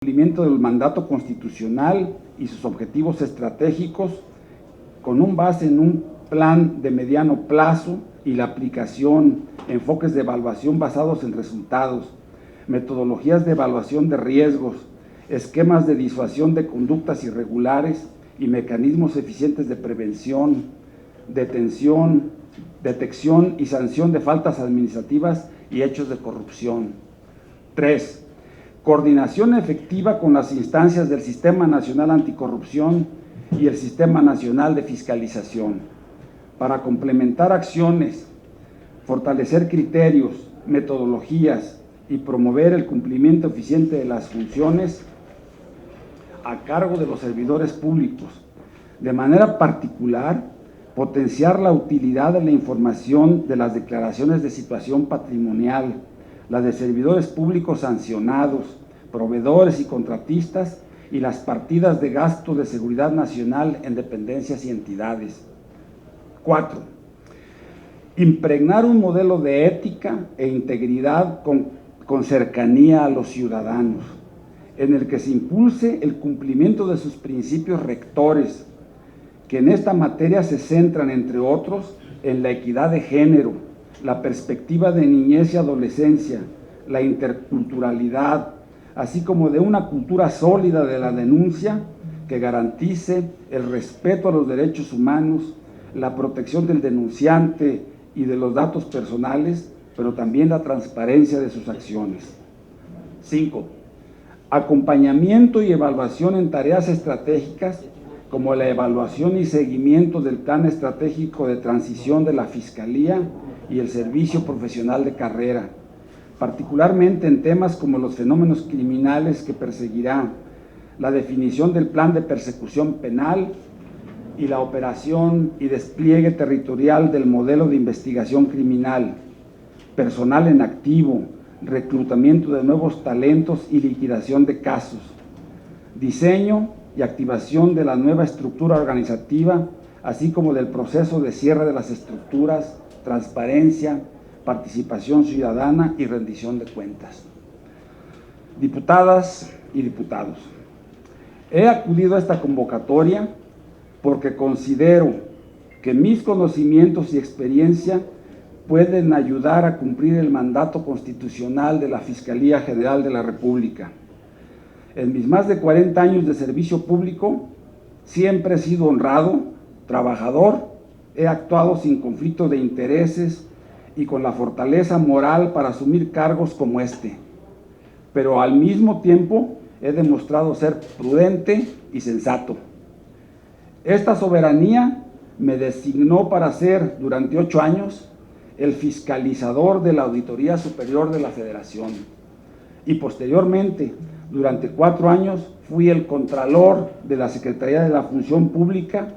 Cumplimiento del mandato constitucional y sus objetivos estratégicos con un base en un plan de mediano plazo y la aplicación, enfoques de evaluación basados en resultados, metodologías de evaluación de riesgos, esquemas de disuasión de conductas irregulares y mecanismos eficientes de prevención, detección y sanción de faltas administrativas y hechos de corrupción. 3. Coordinación efectiva con las instancias del Sistema Nacional Anticorrupción y el Sistema Nacional de Fiscalización para complementar acciones, fortalecer criterios, metodologías y promover el cumplimiento eficiente de las funciones a cargo de los servidores públicos. De manera particular, potenciar la utilidad de la información de las declaraciones de situación patrimonial, la de servidores públicos sancionados, proveedores y contratistas, y las partidas de gasto de seguridad nacional en dependencias y entidades. 4. Impregnar un modelo de ética e integridad con cercanía a los ciudadanos, en el que se impulse el cumplimiento de sus principios rectores, que en esta materia se centran, entre otros, en la equidad de género, la perspectiva de niñez y adolescencia, la interculturalidad, así como de una cultura sólida de la denuncia que garantice el respeto a los derechos humanos, la protección del denunciante y de los datos personales, pero también la transparencia de sus acciones. 5. Acompañamiento y evaluación en tareas estratégicas como la evaluación y seguimiento del Plan Estratégico de Transición de la Fiscalía y el Servicio Profesional de Carrera, particularmente en temas como los fenómenos criminales que perseguirá, la definición del plan de persecución penal y la operación y despliegue territorial del modelo de investigación criminal, personal en activo, reclutamiento de nuevos talentos y liquidación de casos, diseño y activación de la nueva estructura organizativa, así como del proceso de cierre de las estructuras, transparencia, participación ciudadana y rendición de cuentas. Diputadas y diputados, he acudido a esta convocatoria porque considero que mis conocimientos y experiencia pueden ayudar a cumplir el mandato constitucional de la Fiscalía General de la República. En mis más de 40 años de servicio público, siempre he sido honrado, trabajador, he actuado sin conflicto de intereses y con la fortaleza moral para asumir cargos como este, pero al mismo tiempo he demostrado ser prudente y sensato. Esta soberanía me designó para ser, durante 8 años, el fiscalizador de la Auditoría Superior de la Federación y posteriormente, durante 4 años, fui el contralor de la Secretaría de la Función Pública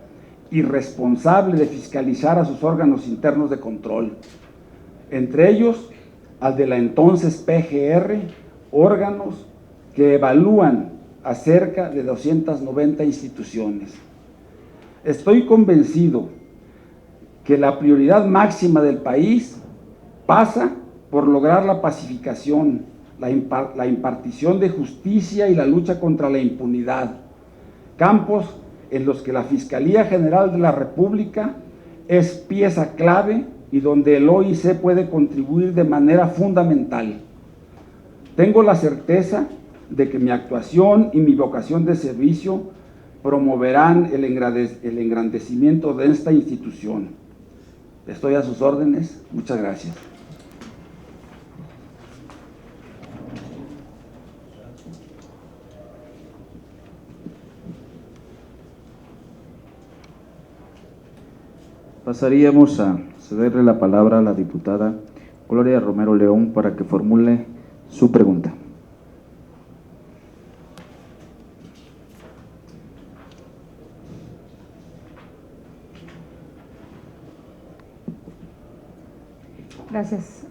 y responsable de fiscalizar a sus órganos internos de control, entre ellos al de la entonces PGR, órganos que evalúan a cerca de 290 instituciones. Estoy convencido que la prioridad máxima del país pasa por lograr la pacificación, la impartición de justicia y la lucha contra la impunidad, campos en los que la Fiscalía General de la República es pieza clave y donde el OIC puede contribuir de manera fundamental. Tengo la certeza de que mi actuación y mi vocación de servicio promoverán el engrandecimiento de esta institución. Estoy a sus órdenes. Muchas gracias. Pasaríamos a cederle la palabra a la diputada Gloria Romero León para que formule su pregunta. Gracias,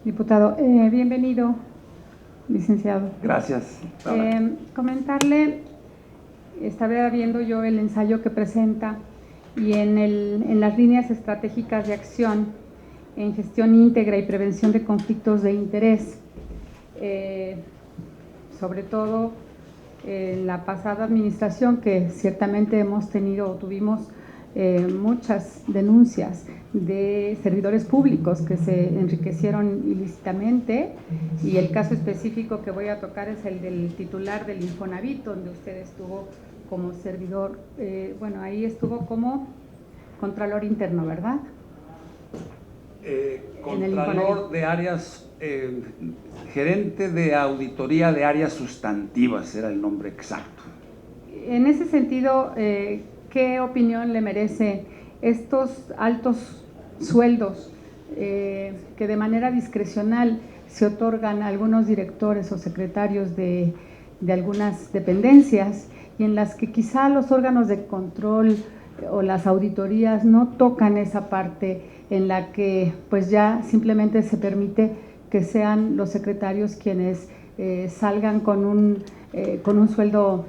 diputado. Bienvenido, licenciado. Gracias. Comentarle, estaba viendo yo el ensayo que presenta y en las líneas estratégicas de acción en gestión íntegra y prevención de conflictos de interés. sobre todo en la pasada administración, que ciertamente hemos tenido o tuvimos muchas denuncias de servidores públicos que se enriquecieron ilícitamente, y el caso específico que voy a tocar es el del titular del Infonavit, donde usted estuvo como servidor, bueno, ahí estuvo como Contralor Interno, ¿verdad? Contralor de áreas, gerente de auditoría de áreas sustantivas era el nombre exacto. En ese sentido, ¿qué opinión le merece estos altos sueldos que de manera discrecional se otorgan a algunos directores o secretarios de algunas dependencias, y en las que quizá los órganos de control o las auditorías no tocan esa parte, en la que pues ya simplemente se permite que sean los secretarios quienes salgan con un sueldo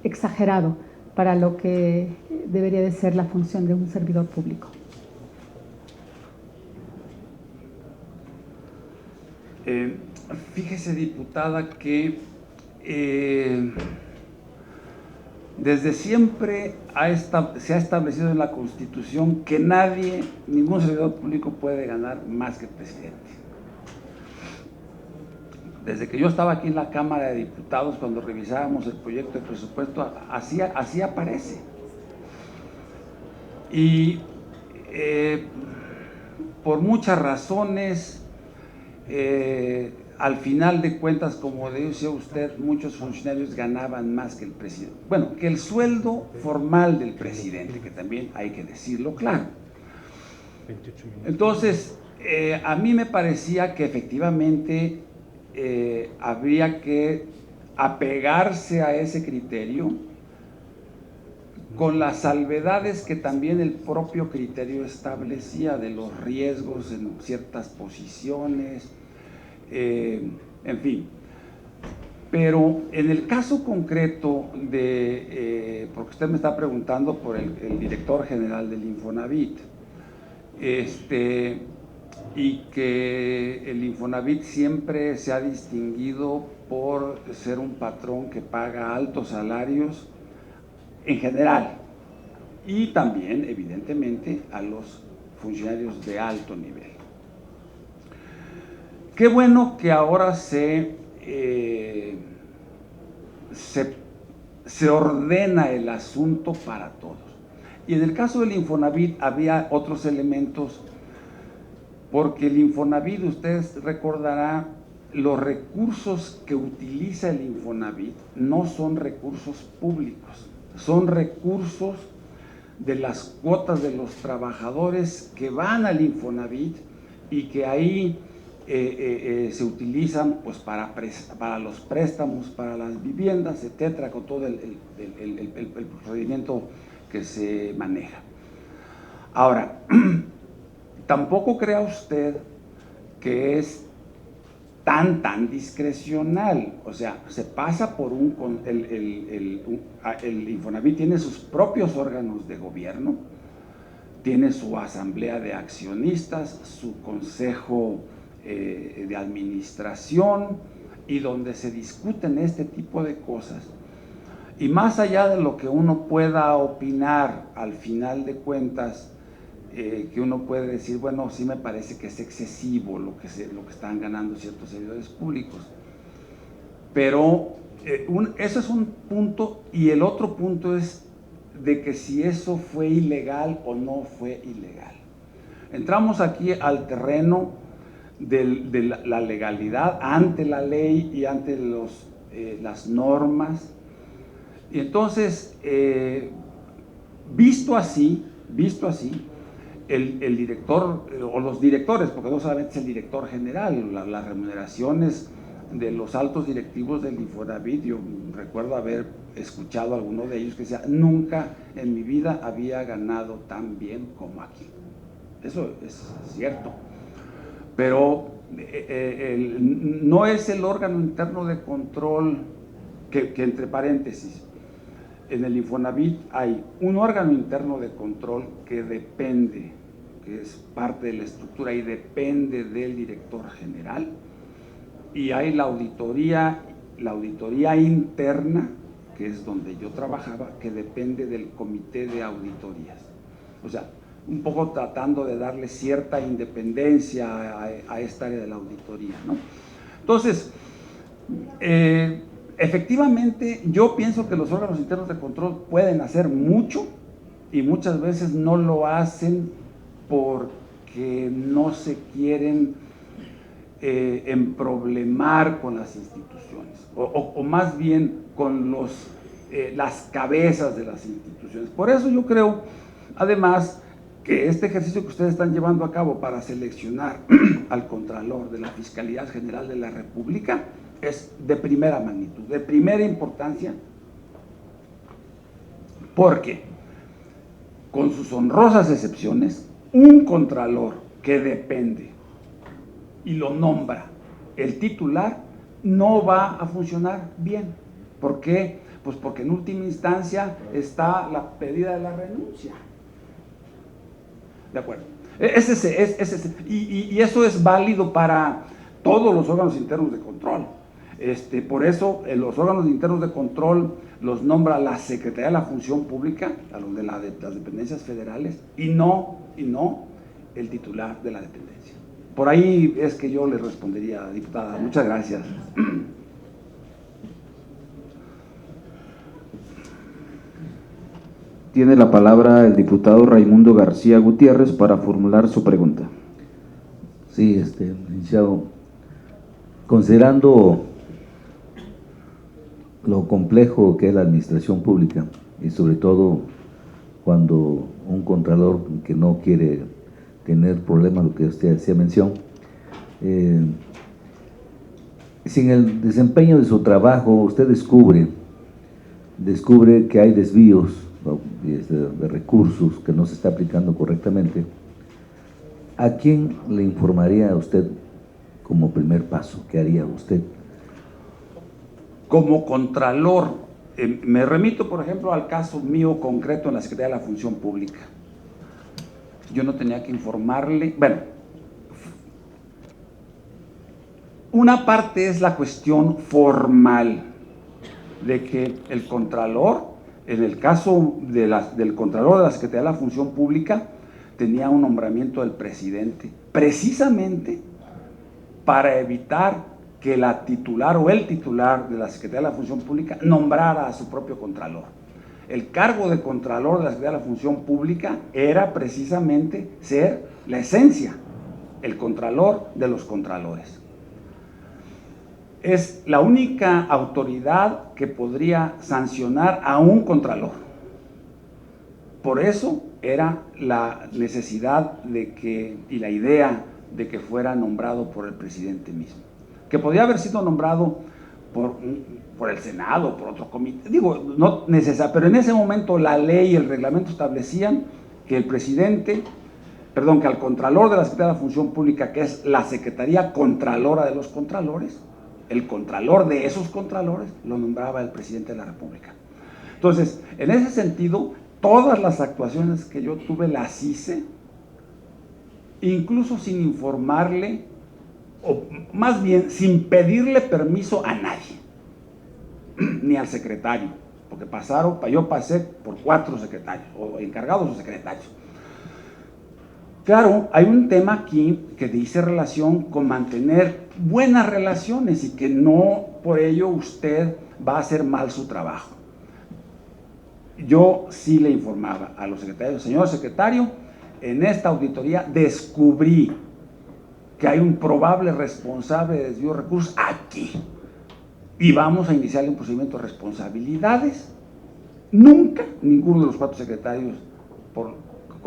exagerado para lo que debería de ser la función de un servidor público? Fíjese, diputada, que desde siempre se ha establecido en la Constitución que nadie, ningún servidor público puede ganar más que el presidente. Desde que yo estaba aquí en la Cámara de Diputados, cuando revisábamos el proyecto de presupuesto, así aparece. Y por muchas razones, al final de cuentas, como dice usted, muchos funcionarios ganaban más que el presidente. Bueno, que el sueldo formal del presidente, que también hay que decirlo claro. Entonces, a mí me parecía que efectivamente habría que apegarse a ese criterio, con las salvedades que también el propio criterio establecía de los riesgos en ciertas posiciones, en fin. Pero en el caso concreto de, porque usted me está preguntando por el director general del Infonavit, y que el Infonavit siempre se ha distinguido por ser un patrón que paga altos salarios en general, y también evidentemente a los funcionarios de alto nivel. Qué bueno que ahora se ordena el asunto para todos. Y en el caso del Infonavit había otros elementos, porque el Infonavit, ustedes recordarán, los recursos que utiliza el Infonavit no son recursos públicos, son recursos de las cuotas de los trabajadores que van al Infonavit y que ahí se utilizan pues para los préstamos, para las viviendas, etcétera, con todo el procedimiento que se maneja. Ahora, tampoco crea usted que es tan discrecional, o sea, se pasa por el Infonavit tiene sus propios órganos de gobierno, tiene su asamblea de accionistas, su consejo de administración, y donde se discuten este tipo de cosas. Y más allá de lo que uno pueda opinar, al final de cuentas, que uno puede decir, bueno, sí me parece que es excesivo lo que están ganando ciertos servidores públicos. Pero eso es un punto, y el otro punto es de que si eso fue ilegal o no fue ilegal. Entramos aquí al terreno de la legalidad ante la ley y ante las normas. Y entonces, visto así, el director o los directores, porque no solamente es el director general, las remuneraciones de los altos directivos del Infonavit, yo recuerdo haber escuchado a alguno de ellos que decía, nunca en mi vida había ganado tan bien como aquí. Eso es cierto, pero no es el órgano interno de control que entre paréntesis, en el Infonavit hay un órgano interno de control que depende, que es parte de la estructura y depende del director general, y hay la auditoría la auditoría interna, que es donde yo trabajaba, que depende del comité de auditorías. O sea, un poco tratando de darle cierta independencia a esta área de la auditoría, ¿no? Entonces, efectivamente, yo pienso que los órganos internos de control pueden hacer mucho y muchas veces no lo hacen porque no se quieren emproblemar con las instituciones, o más bien con las cabezas de las instituciones. Por eso yo creo, además, que este ejercicio que ustedes están llevando a cabo para seleccionar al Contralor de la Fiscalía General de la República es de primera magnitud, de primera importancia, porque, con sus honrosas excepciones, un Contralor que depende y lo nombra el titular no va a funcionar bien. ¿Por qué? Pues porque en última instancia está la pedida de la renuncia. ¿De acuerdo? Y eso es válido para todos los órganos internos de control. Por eso los órganos internos de control los nombra la Secretaría de la Función Pública, a los de las dependencias federales, y no el titular de la dependencia. Por ahí es que yo le respondería, diputada. Muchas gracias. Tiene la palabra el diputado Raimundo García Gutiérrez para formular su pregunta. Sí, licenciado, considerando lo complejo que es la administración pública y sobre todo cuando un contralor que no quiere tener problemas, lo que usted hacía mención, sin el desempeño de su trabajo usted descubre que hay desvíos de recursos que no se está aplicando correctamente, ¿a quién le informaría a usted como primer paso? ¿Qué haría usted? Como Contralor, me remito, por ejemplo, al caso mío concreto en la Secretaría de la Función Pública. Yo no tenía que informarle, bueno, una parte es la cuestión formal de que el Contralor, en el caso del Contralor de la Secretaría de la Función Pública, tenía un nombramiento del presidente, precisamente para evitar que la titular o el titular de la Secretaría de la Función Pública nombrara a su propio Contralor. El cargo de Contralor de la Secretaría de la Función Pública era precisamente ser la esencia, el Contralor de los Contralores. Es la única autoridad que podría sancionar a un Contralor. Por eso era la necesidad y la idea de que fuera nombrado por el presidente mismo, que podía haber sido nombrado por el Senado, por otro comité, digo, no necesario, pero en ese momento la ley y el reglamento establecían que que al Contralor de la Secretaría de la Función Pública, que es la Secretaría Contralora de los Contralores, el Contralor de esos Contralores lo nombraba el presidente de la República. Entonces, en ese sentido, todas las actuaciones que yo tuve las hice, incluso sin informarle, o más bien sin pedirle permiso a nadie, ni al secretario, porque yo pasé por 4 secretarios, o encargados o secretarios. Claro, hay un tema aquí que dice relación con mantener buenas relaciones y que no por ello usted va a hacer mal su trabajo. Yo sí le informaba a los secretarios: señor secretario, en esta auditoría descubrí que hay un probable responsable de desvío de recursos aquí y vamos a iniciarle un procedimiento de responsabilidades. Nunca ninguno de los 4 secretarios con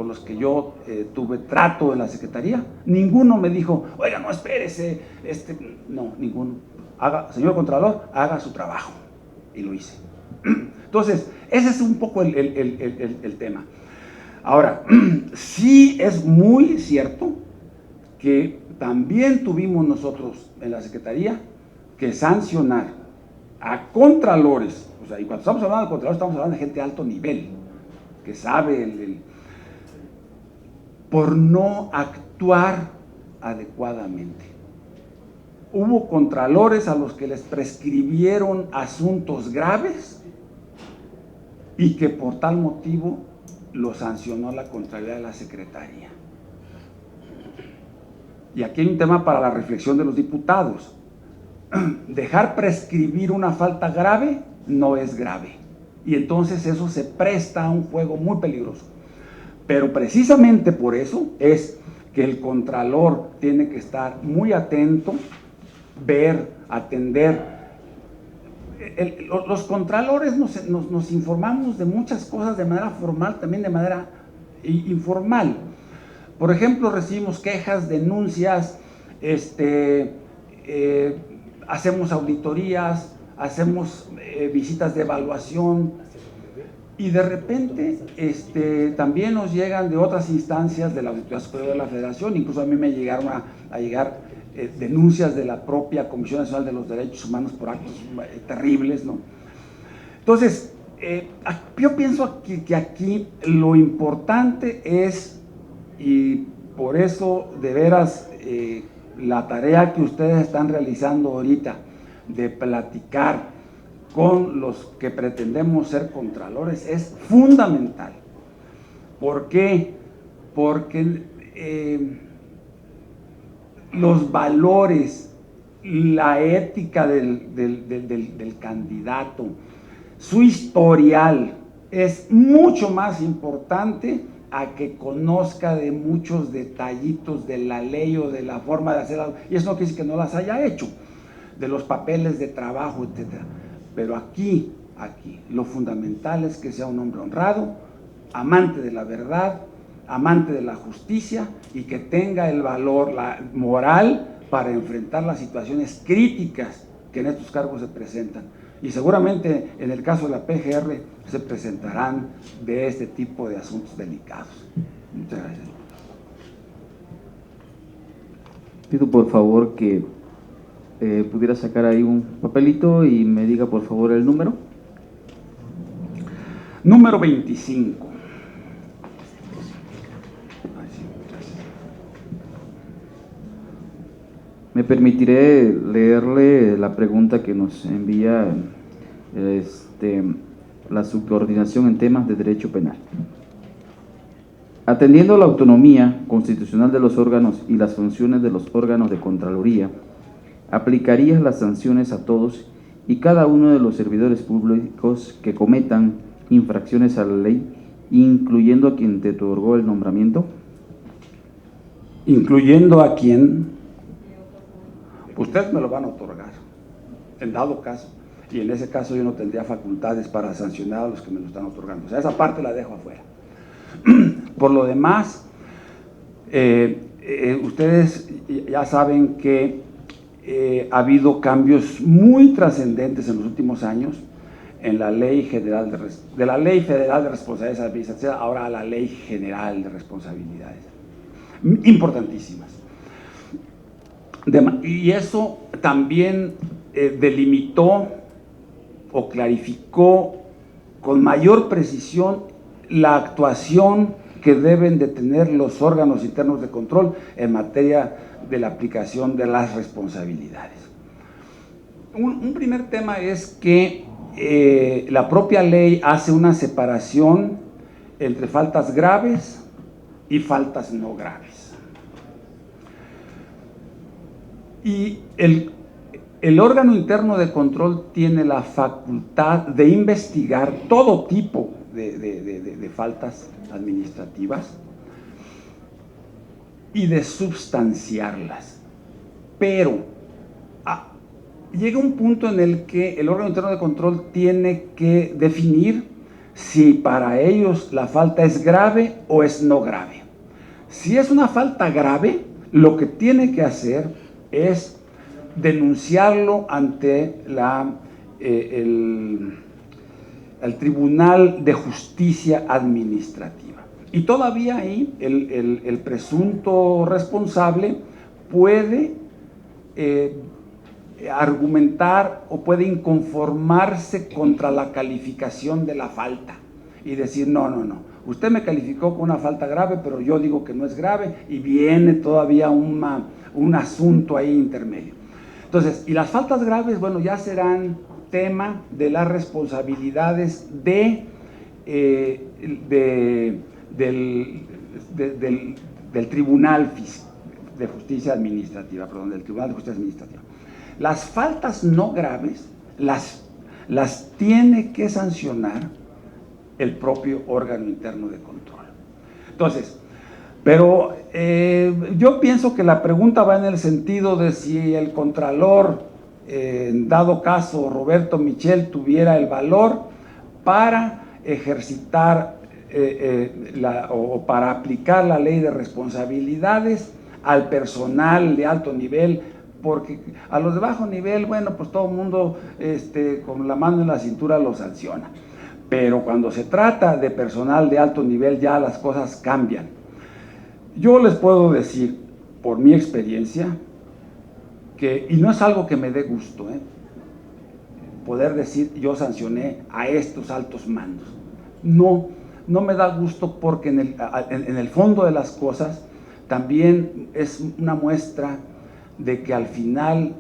los que yo tuve trato en la Secretaría, ninguno me dijo: oiga, no, espérese, no, ninguno. Señor Contralor, haga su trabajo. Y lo hice. Entonces, ese es un poco el tema. Ahora, sí es muy cierto que también tuvimos nosotros en la Secretaría que sancionar a contralores, o sea, y cuando estamos hablando de contralores estamos hablando de gente de alto nivel, que sabe por no actuar adecuadamente hubo contralores a los que les prescribieron asuntos graves y que por tal motivo lo sancionó la Contraloría de la Secretaría. Y aquí hay un tema para la reflexión de los diputados. Dejar prescribir una falta grave no es grave. Y entonces eso se presta a un juego muy peligroso. Pero precisamente por eso es que el contralor tiene que estar muy atento, ver, atender. Los contralores nos informamos de muchas cosas de manera formal, también de manera informal. Por ejemplo, recibimos quejas, denuncias, hacemos auditorías, hacemos visitas de evaluación, y de repente también nos llegan de otras instancias de la Auditoría Superior de la Federación. Incluso a mí me llegaron a llegar denuncias de la propia Comisión Nacional de los Derechos Humanos por actos terribles, ¿no? Entonces, yo pienso que aquí lo importante es, y por eso de veras la tarea que ustedes están realizando ahorita de platicar con los que pretendemos ser contralores es fundamental. ¿Por qué? Porque los valores, la ética del candidato, su historial es mucho más importante a que conozca de muchos detallitos de la ley o de la forma de hacer algo. Y eso no quiere decir que no las haya hecho, de los papeles de trabajo, etcétera. Pero aquí, lo fundamental es que sea un hombre honrado, amante de la verdad, amante de la justicia y que tenga el valor, la moral para enfrentar las situaciones críticas que en estos cargos se presentan. Y seguramente en el caso de la PGR se presentarán de este tipo de asuntos delicados. Muchas gracias. Pido por favor que pudiera sacar ahí un papelito y me diga por favor el número. Número 25. Me permitiré leerle la pregunta que nos envía la subcoordinación en temas de derecho penal. Atendiendo a la autonomía constitucional de los órganos y las funciones de los órganos de Contraloría, ¿aplicarías las sanciones a todos y cada uno de los servidores públicos que cometan infracciones a la ley, incluyendo a quien te otorgó el nombramiento? ¿Incluyendo a quien? Ustedes me lo van a otorgar, en dado caso, y en ese caso yo no tendría facultades para sancionar a los que me lo están otorgando. O sea, esa parte la dejo afuera. Por lo demás, ustedes ya saben que ha habido cambios muy trascendentes en los últimos años en la Ley General de la Ley Federal de Responsabilidades Administrativas, ahora a la Ley General de Responsabilidades, importantísimas. Y eso también delimitó o clarificó con mayor precisión la actuación que deben de tener los órganos internos de control en materia de la aplicación de las responsabilidades. Un primer tema es que la propia ley hace una separación entre faltas graves y faltas no graves. Y el órgano interno de control tiene la facultad de investigar todo tipo de faltas administrativas y de substanciarlas. Pero llega un punto en el que el órgano interno de control tiene que definir si para ellos la falta es grave o es no grave. Si es una falta grave, lo que tiene que hacer es denunciarlo ante el Tribunal de Justicia Administrativa. Y todavía ahí el presunto responsable puede argumentar o puede inconformarse contra la calificación de la falta y decir no, usted me calificó con una falta grave, pero yo digo que no es grave, y viene todavía un asunto ahí intermedio. Entonces, y las faltas graves, bueno, ya serán tema de las responsabilidades del Tribunal de Justicia Administrativa, perdón, del Tribunal de Justicia Administrativa. Las faltas no graves las tiene que sancionar el propio órgano interno de control. Entonces, pero yo pienso que la pregunta va en el sentido de si el Contralor, en dado caso Roberto Michel, tuviera el valor para ejercitar o para aplicar la ley de responsabilidades al personal de alto nivel, porque a los de bajo nivel, bueno, pues todo el mundo con la mano en la cintura lo sanciona. Pero cuando se trata de personal de alto nivel ya las cosas cambian. Yo les puedo decir, por mi experiencia, y no es algo que me dé gusto, poder decir yo sancioné a estos altos mandos. No me da gusto porque en el fondo de las cosas también es una muestra de que al final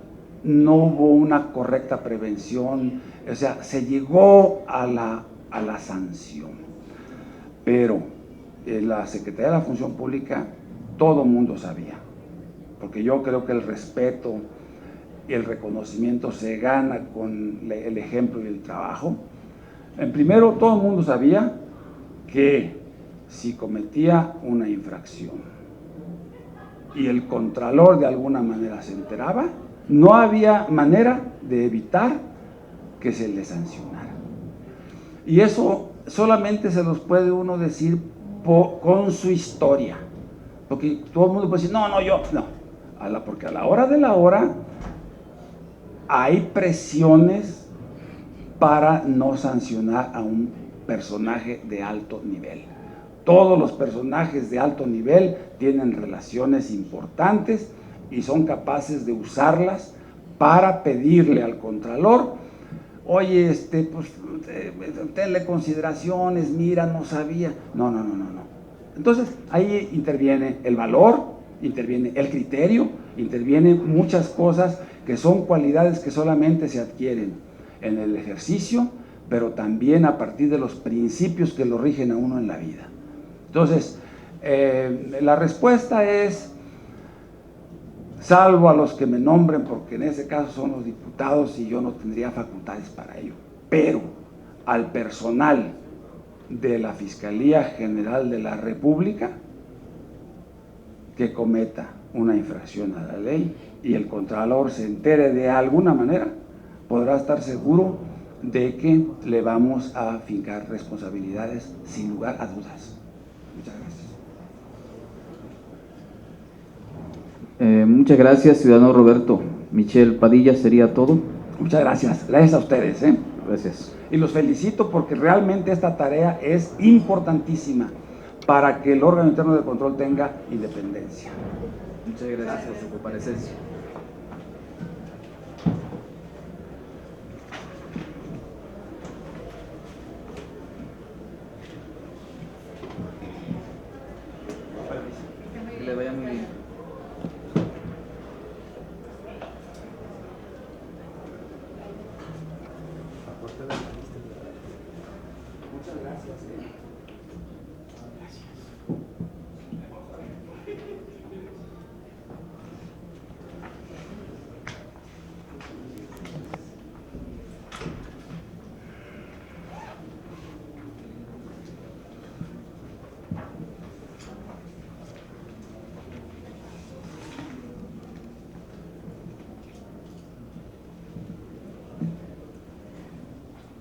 no hubo una correcta prevención, o sea, se llegó a la sanción. Pero la Secretaría de la Función Pública, todo el mundo sabía, porque yo creo que el respeto y el reconocimiento se gana con el ejemplo y el trabajo. En primero, todo el mundo sabía que si cometía una infracción y el Contralor de alguna manera se enteraba, no había manera de evitar que se le sancionara. Y eso solamente se los puede uno decir con su historia, porque todo el mundo puede decir, porque a la hora de la hora hay presiones para no sancionar a un personaje de alto nivel. Todos los personajes de alto nivel tienen relaciones importantes y son capaces de usarlas para pedirle al Contralor, oye, pues tenle consideraciones, mira, no sabía. No. Entonces, ahí interviene el valor, interviene el criterio, intervienen muchas cosas que son cualidades que solamente se adquieren en el ejercicio, pero también a partir de los principios que lo rigen a uno en la vida. Entonces, la respuesta es, salvo a los que me nombren, porque en ese caso son los diputados y yo no tendría facultades para ello, pero al personal de la Fiscalía General de la República que cometa una infracción a la ley y el Contralor se entere de alguna manera, podrá estar seguro de que le vamos a fincar responsabilidades sin lugar a dudas. Muchas gracias. Muchas gracias, ciudadano Roberto Michel Padilla. ¿Sería todo? Muchas gracias. Gracias a ustedes. Gracias. Y los felicito porque realmente esta tarea es importantísima para que el órgano interno de control tenga independencia. Muchas gracias por su comparecencia. Que le vaya muy bien. Muchas gracias.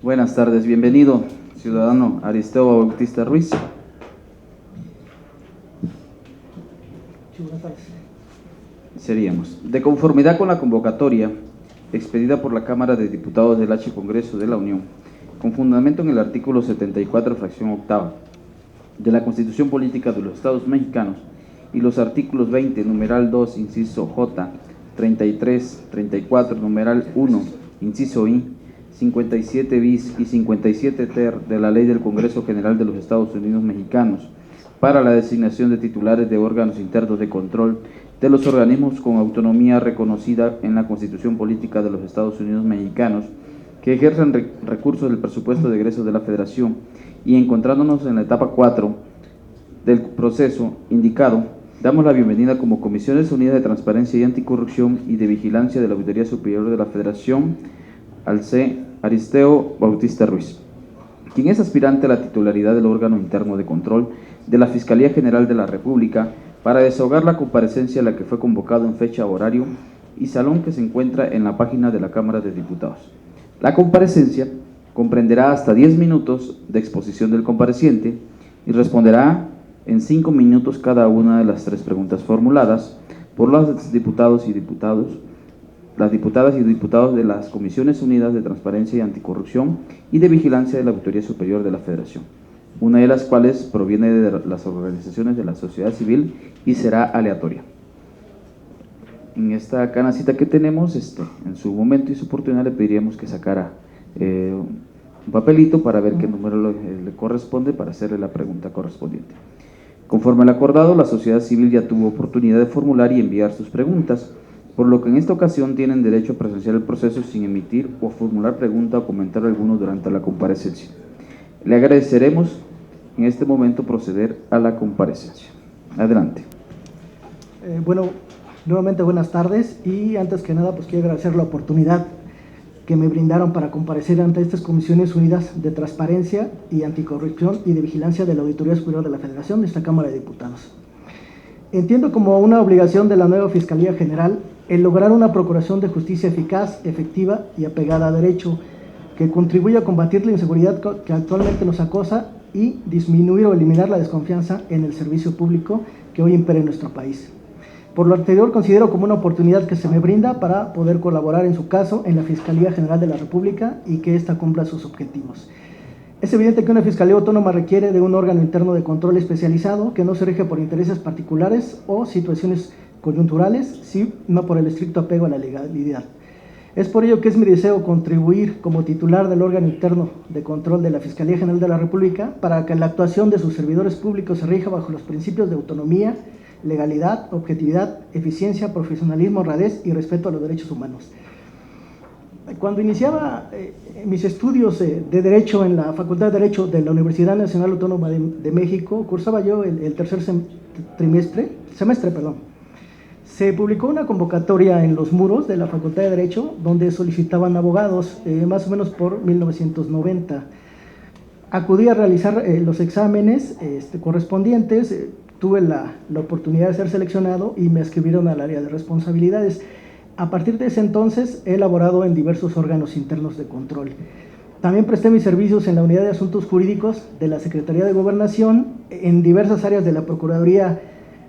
Buenas tardes, bienvenido, ciudadano Aristeo Bautista Ruiz. Buenas tardes. Seríamos, de conformidad con la convocatoria expedida por la Cámara de Diputados del H. Congreso de la Unión, con fundamento en el artículo 74, fracción octava, de la Constitución Política de los Estados Mexicanos y los artículos 20, numeral 2, inciso J, 33, 34, numeral 1, inciso I, 57 bis y 57 ter de la Ley del Congreso General de los Estados Unidos Mexicanos para la designación de titulares de órganos internos de control de los organismos con autonomía reconocida en la Constitución Política de los Estados Unidos Mexicanos que ejercen recursos del presupuesto de egresos de la Federación, y encontrándonos en la etapa 4 del proceso indicado, damos la bienvenida como Comisiones Unidas de Transparencia y Anticorrupción y de Vigilancia de la Auditoría Superior de la Federación al C. Aristeo Bautista Ruiz, quien es aspirante a la titularidad del órgano interno de control de la Fiscalía General de la República, para desahogar la comparecencia a la que fue convocado en fecha, horario y salón que se encuentra en la página de la Cámara de Diputados. La comparecencia comprenderá hasta 10 minutos de exposición del compareciente y responderá en 5 minutos cada una de las 3 preguntas formuladas por los diputados y diputadas y diputados de las Comisiones Unidas de Transparencia y Anticorrupción y de Vigilancia de la Auditoría Superior de la Federación, una de las cuales proviene de las organizaciones de la sociedad civil y será aleatoria. En esta canacita que tenemos, en su momento y su oportunidad le pediríamos que sacara un papelito para ver qué número le corresponde para hacerle la pregunta correspondiente. Conforme al acordado, la sociedad civil ya tuvo oportunidad de formular y enviar sus preguntas, por lo que en esta ocasión tienen derecho a presenciar el proceso sin emitir o formular pregunta o comentario alguno durante la comparecencia. Le agradeceremos en este momento proceder a la comparecencia. Adelante. Bueno, nuevamente buenas tardes, y antes que nada pues quiero agradecer la oportunidad que me brindaron para comparecer ante estas Comisiones Unidas de Transparencia y Anticorrupción y de Vigilancia de la Auditoría Superior de la Federación de esta Cámara de Diputados. Entiendo como una obligación de la nueva Fiscalía General el lograr una procuración de justicia eficaz, efectiva y apegada a derecho, que contribuya a combatir la inseguridad que actualmente nos acosa y disminuir o eliminar la desconfianza en el servicio público que hoy impera en nuestro país. Por lo anterior, considero como una oportunidad que se me brinda para poder colaborar en su caso en la Fiscalía General de la República y que ésta cumpla sus objetivos. Es evidente que una Fiscalía Autónoma requiere de un órgano interno de control especializado que no se rige por intereses particulares o situaciones coyunturales, sino por el estricto apego a la legalidad. Es por ello que es mi deseo contribuir como titular del órgano interno de control de la Fiscalía General de la República para que la actuación de sus servidores públicos se rija bajo los principios de autonomía, legalidad, objetividad, eficiencia, profesionalismo, honradez y respeto a los derechos humanos. Cuando iniciaba mis estudios de Derecho en la Facultad de Derecho de la Universidad Nacional Autónoma de México, cursaba yo el tercer semestre, se publicó una convocatoria en los muros de la Facultad de Derecho donde solicitaban abogados, más o menos por 1990. Acudí a realizar los exámenes correspondientes, tuve la oportunidad de ser seleccionado y me adscribieron al área de responsabilidades. A partir de ese entonces he elaborado en diversos órganos internos de control. También presté mis servicios en la Unidad de Asuntos Jurídicos de la Secretaría de Gobernación, en diversas áreas de la Procuraduría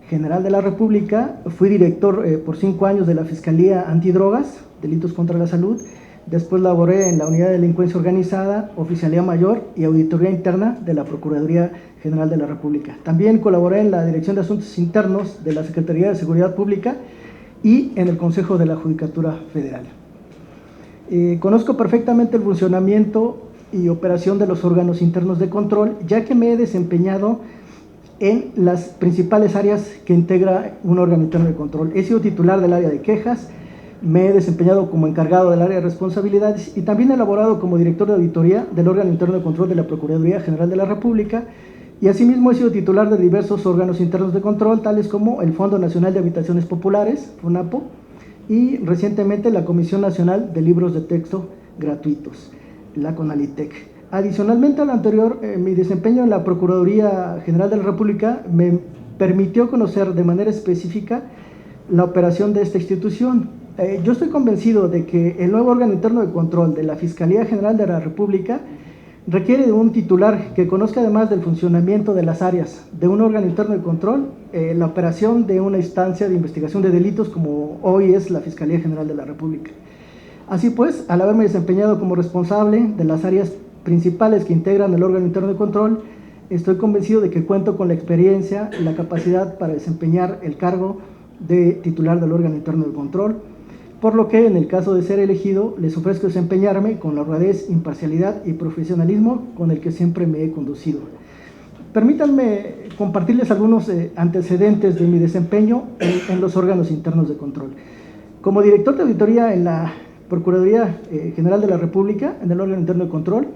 General de la República. Fui director por 5 años de la Fiscalía Antidrogas, Delitos contra la Salud. Después laboré en la Unidad de Delincuencia Organizada, Oficialía Mayor y Auditoría Interna de la Procuraduría General de la República. También colaboré en la Dirección de Asuntos Internos de la Secretaría de Seguridad Pública y en el Consejo de la Judicatura Federal. Conozco perfectamente el funcionamiento y operación de los órganos internos de control, ya que me he desempeñado en las principales áreas que integra un órgano interno de control. He sido titular del área de quejas, me he desempeñado como encargado del área de responsabilidades y también he elaborado como director de auditoría del órgano interno de control de la Procuraduría General de la República, y asimismo he sido titular de diversos órganos internos de control, tales como el Fondo Nacional de Habitaciones Populares, FONAPO, y recientemente la Comisión Nacional de Libros de Texto Gratuitos, la CONALITEC. Adicionalmente a lo anterior, mi desempeño en la Procuraduría General de la República me permitió conocer de manera específica la operación de esta institución. Yo estoy convencido de que el nuevo órgano interno de control de la Fiscalía General de la República requiere de un titular que conozca, además del funcionamiento de las áreas de un órgano interno de control, la operación de una instancia de investigación de delitos como hoy es la Fiscalía General de la República. Así pues, al haberme desempeñado como responsable de las áreas principales que integran el órgano interno de control, estoy convencido de que cuento con la experiencia y la capacidad para desempeñar el cargo de titular del órgano interno de control, por lo que en el caso de ser elegido les ofrezco desempeñarme con la honradez, imparcialidad y profesionalismo con el que siempre me he conducido. Permítanme compartirles algunos antecedentes de mi desempeño en los órganos internos de control. Como director de auditoría en la Procuraduría General de la República, en el órgano interno de control,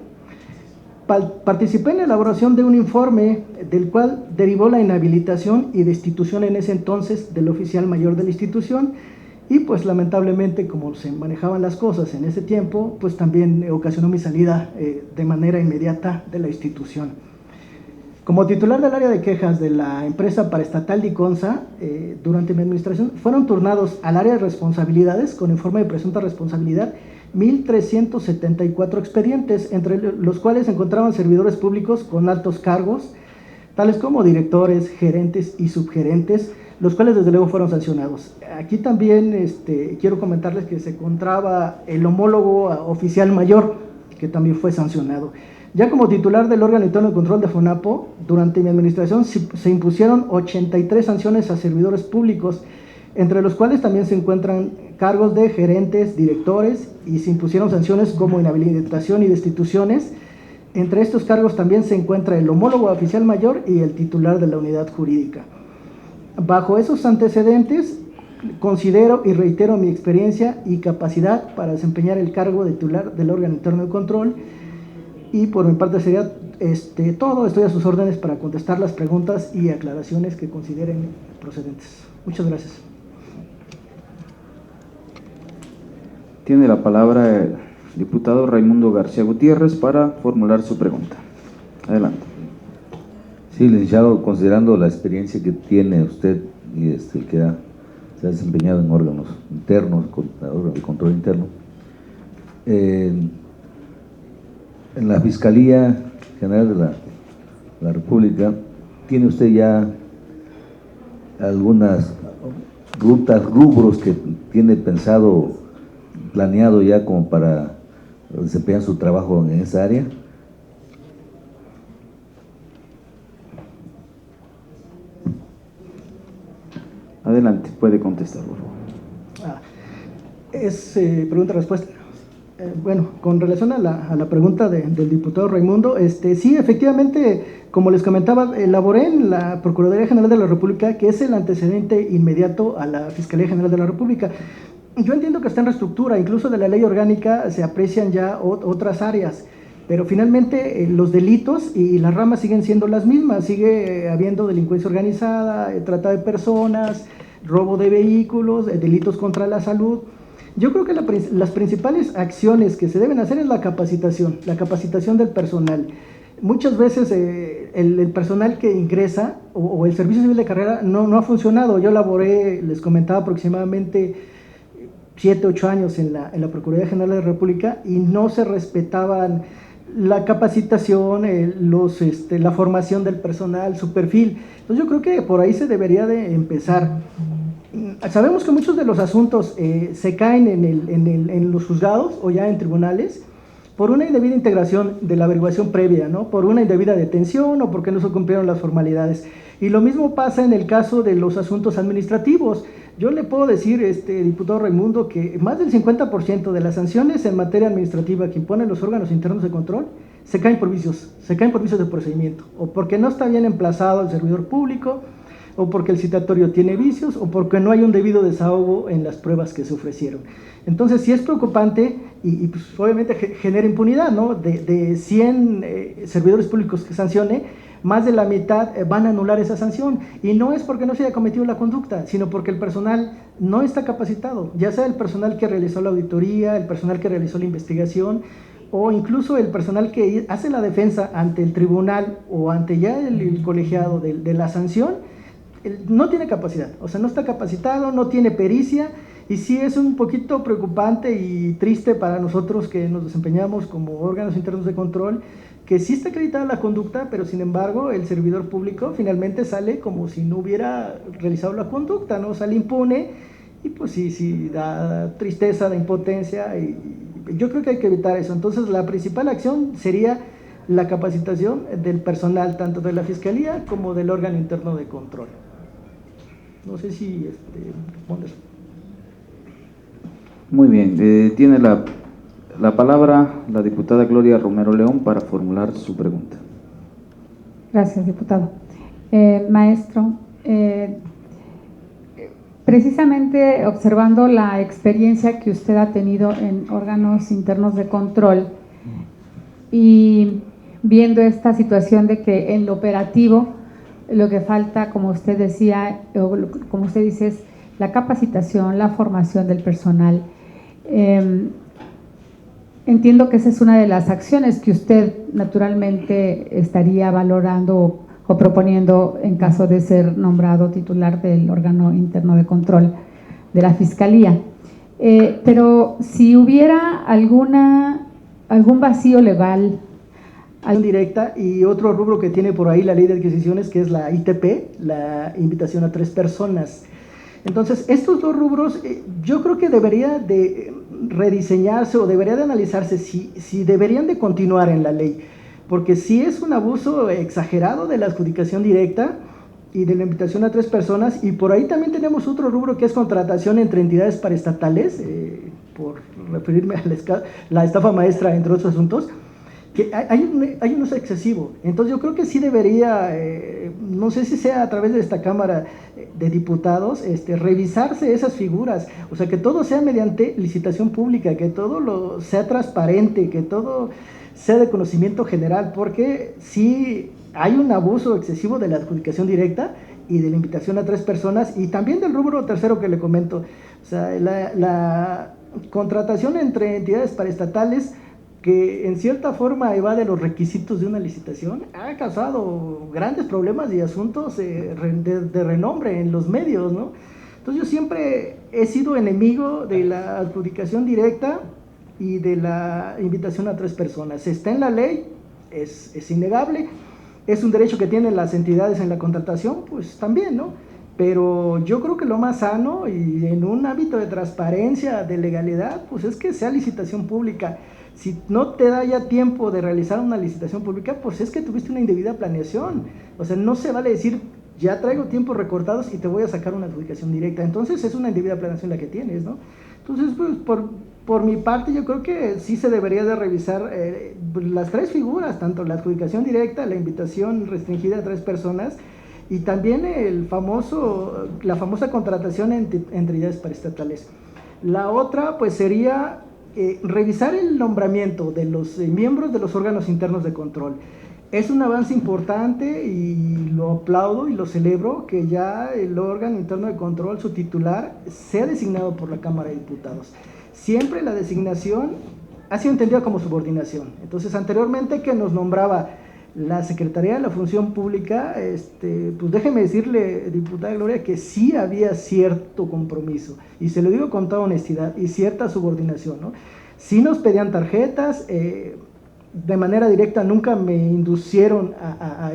participé en la elaboración de un informe del cual derivó la inhabilitación y destitución en ese entonces del oficial mayor de la institución, y pues lamentablemente, como se manejaban las cosas en ese tiempo, pues también ocasionó mi salida de manera inmediata de la institución. Como titular del área de quejas de la empresa paraestatal Diconsa, durante mi administración, fueron turnados al área de responsabilidades con informe de presunta responsabilidad 1.374 expedientes, entre los cuales se encontraban servidores públicos con altos cargos, tales como directores, gerentes y subgerentes, los cuales desde luego fueron sancionados. Aquí también quiero comentarles que se encontraba el homólogo oficial mayor, que también fue sancionado. Ya como titular del órgano interno de control de FONAPO, durante mi administración se impusieron 83 sanciones a servidores públicos, entre los cuales también se encuentran cargos de gerentes, directores, y se impusieron sanciones como inhabilitación y destituciones. Entre estos cargos también se encuentra el homólogo oficial mayor y el titular de la unidad jurídica. Bajo esos antecedentes, considero y reitero mi experiencia y capacidad para desempeñar el cargo de titular del órgano interno de control, y por mi parte sería todo. Estoy a sus órdenes para contestar las preguntas y aclaraciones que consideren procedentes. Muchas gracias. Tiene la palabra el diputado Raimundo García Gutiérrez para formular su pregunta. Adelante. Sí, licenciado, considerando la experiencia que tiene usted y que se ha desempeñado en órganos internos, órganos de control interno, en la Fiscalía General de la República, ¿tiene usted ya algunas rutas, rubros que tiene pensado, planeado ya como para desempeñar su trabajo en esa área? Adelante, puede contestar, por favor. Es pregunta-respuesta. Bueno, con relación a la pregunta del diputado Raimundo, sí, efectivamente, como les comentaba, elaboré en la Procuraduría General de la República, que es el antecedente inmediato a la Fiscalía General de la República. Yo entiendo que está en reestructura, incluso de la ley orgánica se aprecian ya otras áreas, pero finalmente los delitos y las ramas siguen siendo las mismas, sigue habiendo delincuencia organizada, trata de personas, robo de vehículos, delitos contra la salud. Yo creo que las principales acciones que se deben hacer es la capacitación del personal. Muchas veces el personal que ingresa o el servicio civil de carrera no ha funcionado. Yo laboré, les comentaba, aproximadamente 7, 8 años en la Procuraduría General de la República, y no se respetaban la capacitación, la formación del personal, su perfil. Entonces yo creo que por ahí se debería de empezar. Sabemos que muchos de los asuntos se caen en los juzgados o ya en tribunales por una indebida integración de la averiguación previa, ¿no? Por una indebida detención o porque no se cumplieron las formalidades. Y lo mismo pasa en el caso de los asuntos administrativos. Yo le puedo decir, diputado Raimundo, que más del 50% de las sanciones en materia administrativa que imponen los órganos internos de control se caen por vicios de procedimiento, o porque no está bien emplazado el servidor público, o porque el citatorio tiene vicios, o porque no hay un debido desahogo en las pruebas que se ofrecieron. Entonces sí es preocupante y pues obviamente genera impunidad, ¿no? De 100 servidores públicos que sancione, más de la mitad van a anular esa sanción, y no es porque no se haya cometido la conducta, sino porque el personal no está capacitado, ya sea el personal que realizó la auditoría, el personal que realizó la investigación, o incluso el personal que hace la defensa ante el tribunal o ante ya el colegiado de la sanción. No tiene capacidad, o sea, no está capacitado, no tiene pericia, y sí es un poquito preocupante y triste para nosotros que nos desempeñamos como órganos internos de control, que sí está acreditada la conducta, pero sin embargo el servidor público finalmente sale como si no hubiera realizado la conducta, ¿no? Sale impune, y pues sí da tristeza, da impotencia, y yo creo que hay que evitar eso. Entonces la principal acción sería la capacitación del personal, tanto de la Fiscalía como del órgano interno de control. No sé si respondes. Muy bien, tiene la palabra la diputada Gloria Romero León para formular su pregunta. Gracias, diputado. Maestro, precisamente observando la experiencia que usted ha tenido en órganos internos de control y viendo esta situación de que en lo operativo lo que falta, como usted decía, o como usted dice, es la capacitación, la formación del personal. Entiendo que esa es una de las acciones que usted naturalmente estaría valorando o proponiendo en caso de ser nombrado titular del órgano interno de control de la Fiscalía. Pero si hubiera algún vacío legal, directa, y otro rubro que tiene por ahí la ley de adquisiciones, que es la ITP, la invitación a 3 personas. Entonces, estos dos rubros yo creo que debería de rediseñarse o debería de analizarse si deberían de continuar en la ley, porque sí es un abuso exagerado de la adjudicación directa y de la invitación a 3 personas, y por ahí también tenemos otro rubro que es contratación entre entidades paraestatales, por referirme a la estafa maestra, entre otros asuntos, que hay un uso excesivo. Entonces yo creo que sí debería, no sé si sea a través de esta Cámara de Diputados, revisarse esas figuras, o sea, que todo sea mediante licitación pública, que todo sea transparente, que todo sea de conocimiento general, porque sí hay un abuso excesivo de la adjudicación directa y de la invitación a 3 personas, y también del rubro tercero que le comento, o sea, la contratación entre entidades paraestatales, que en cierta forma evade los requisitos de una licitación, ha causado grandes problemas y asuntos de renombre en los medios, ¿no? Entonces yo siempre he sido enemigo de la adjudicación directa y de la invitación a 3 personas. Está en la ley, es innegable, es un derecho que tienen las entidades en la contratación, pues también, ¿no? Pero yo creo que lo más sano y en un ámbito de transparencia, de legalidad, pues es que sea licitación pública. Si no te da ya tiempo de realizar una licitación pública, pues es que tuviste una indebida planeación. O sea, no se vale decir, ya traigo tiempos recortados y te voy a sacar una adjudicación directa. Entonces es una indebida planeación la que tienes, ¿no? Entonces, pues, por mi parte, yo creo que sí se debería de revisar las 3 figuras, tanto la adjudicación directa, la invitación restringida a 3 personas, y también la famosa contratación entre entidades paraestatales. La otra, pues, sería revisar el nombramiento de los miembros de los órganos internos de control. Es un avance importante y lo aplaudo y lo celebro, que ya el órgano interno de control, su titular, sea designado por la Cámara de Diputados. Siempre la designación ha sido entendida como subordinación. Entonces, anteriormente que nos nombraba la Secretaría de la Función Pública, pues déjeme decirle, diputada Gloria, que sí había cierto compromiso, y se lo digo con toda honestidad, y cierta subordinación, ¿no? Sí nos pedían tarjetas, de manera directa nunca me inducieron a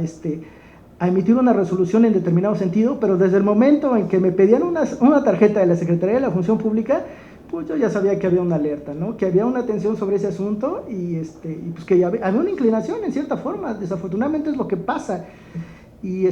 emitir una resolución en determinado sentido, pero desde el momento en que me pedían una tarjeta de la Secretaría de la Función Pública, pues yo ya sabía que había una alerta, ¿no? Que había una atención sobre ese asunto, y pues que ya había una inclinación en cierta forma. Desafortunadamente es lo que pasa. Y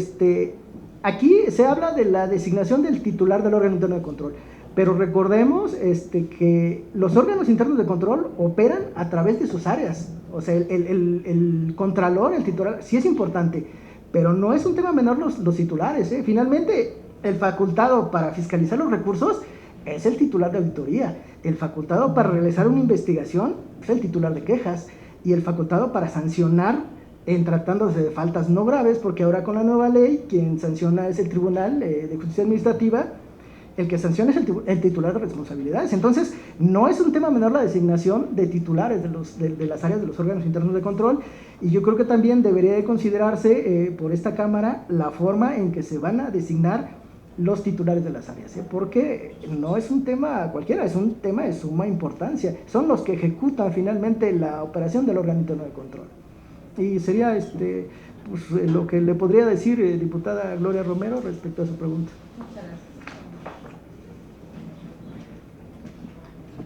aquí se habla de la designación del titular del órgano interno de control, pero recordemos que los órganos internos de control operan a través de sus áreas. O sea, el contralor, el titular, sí es importante, pero no es un tema menor los titulares, ¿eh? Finalmente, el facultado para fiscalizar los recursos es el titular de auditoría. El facultado para realizar una investigación es el titular de quejas, y el facultado para sancionar en tratándose de faltas no graves, porque ahora con la nueva ley quien sanciona es el Tribunal de Justicia Administrativa, el que sanciona es el titular de responsabilidades. Entonces no es un tema menor la designación de titulares de las áreas de los órganos internos de control, y yo creo que también debería de considerarse por esta Cámara la forma en que se van a designar los titulares de las áreas, porque no es un tema cualquiera, es un tema de suma importancia. Son los que ejecutan finalmente la operación del órgano interno de control. Y sería pues, lo que le podría decir, diputada Gloria Romero, respecto a su pregunta. Muchas gracias.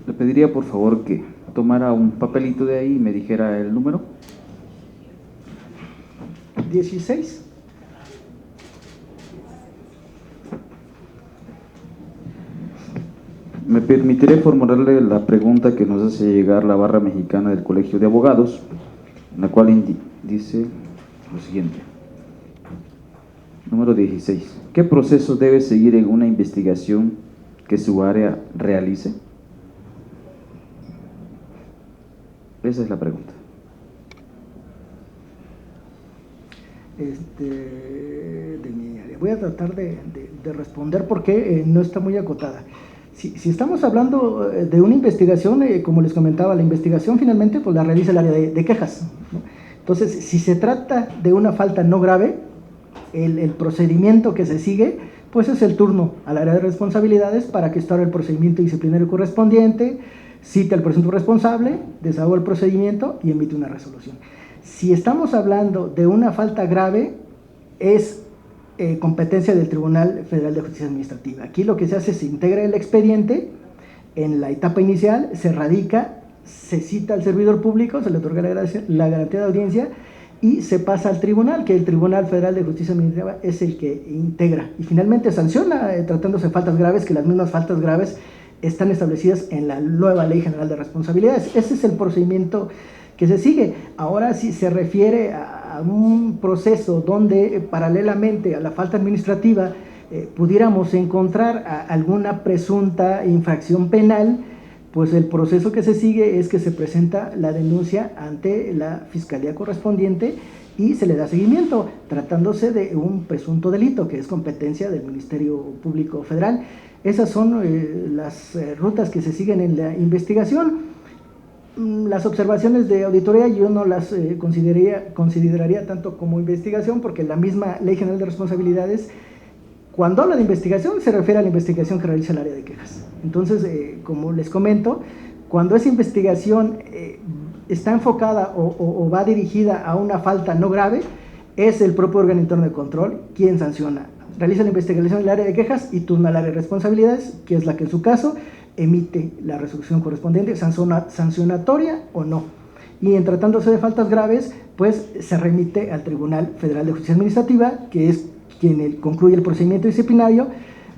Le pediría por favor que tomara un papelito de ahí y me dijera el número. 16. Me permitiré formularle la pregunta que nos hace llegar la Barra Mexicana del Colegio de Abogados, en la cual dice lo siguiente. Número 16. ¿Qué proceso debe seguir en una investigación que su área realice? Esa es la pregunta. De mi área. Voy a tratar de responder porque no está muy acotada. Si estamos hablando de una investigación, como les comentaba, la investigación finalmente pues la realiza el área de quejas, ¿no? Entonces, si se trata de una falta no grave, el procedimiento que se sigue, pues es el turno al área de responsabilidades para que instaure el procedimiento disciplinario correspondiente, cite al presunto responsable, desahoga el procedimiento y emite una resolución. Si estamos hablando de una falta grave, es competencia del Tribunal Federal de Justicia Administrativa. Aquí lo que se hace es se integra el expediente, en la etapa inicial se radica, se cita al servidor público, se le otorga la garantía de audiencia y se pasa al tribunal, que el Tribunal Federal de Justicia Administrativa es el que integra y finalmente sanciona, tratándose de faltas graves, que las mismas faltas graves están establecidas en la nueva Ley General de Responsabilidades. Ese es el procedimimiento que se sigue. Ahora, si se refiere a un proceso donde paralelamente a la falta administrativa pudiéramos encontrar alguna presunta infracción penal, pues el proceso que se sigue es que se presenta la denuncia ante la fiscalía correspondiente y se le da seguimiento, tratándose de un presunto delito que es competencia del Ministerio Público Federal. Esas son las rutas que se siguen en la investigación. Las observaciones de auditoría yo no las consideraría tanto como investigación, porque la misma Ley General de Responsabilidades, cuando habla de investigación, se refiere a la investigación que realiza el área de quejas. Entonces, como les comento, cuando esa investigación está enfocada o va dirigida a una falta no grave, es el propio órgano interno de control quien sanciona. Realiza la investigación del área de quejas y turna al área de responsabilidades, que es la que en su caso emite la resolución correspondiente, sancionatoria o no. Y en tratándose de faltas graves, pues se remite al Tribunal Federal de Justicia Administrativa, que es quien concluye el procedimiento disciplinario,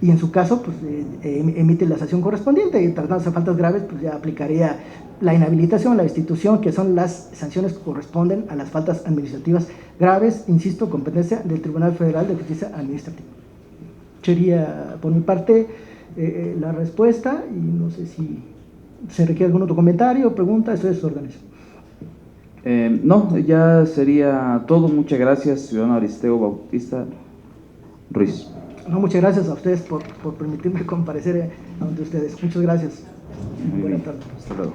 y en su caso, pues emite la sanción correspondiente. Y tratándose de faltas graves, pues ya aplicaría la inhabilitación, la destitución, que son las sanciones que corresponden a las faltas administrativas graves, insisto, competencia del Tribunal Federal de Justicia Administrativa. Sería, por mi parte, la respuesta, y no sé si se requiere algún otro comentario o pregunta. Esto es órdenes. No, ya sería todo. Muchas gracias, ciudadano Aristeo Bautista Ruiz. No, muchas gracias a ustedes por permitirme comparecer ante ustedes. Muchas gracias. Muy Buenas bien. tardes. Hasta luego.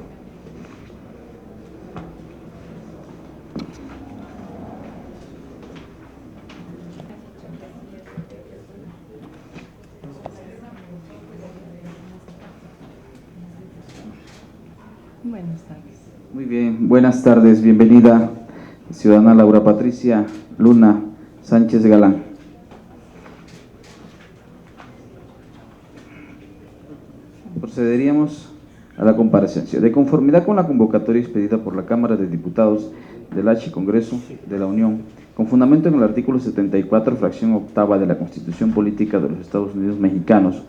Buenas tardes. Muy bien, buenas tardes. Bienvenida, ciudadana Laura Patricia Luna Sánchez Galán. Procederíamos a la comparecencia. De conformidad con la convocatoria expedida por la Cámara de Diputados del H. Congreso de la Unión, con fundamento en el artículo 74, fracción octava de la Constitución Política de los Estados Unidos Mexicanos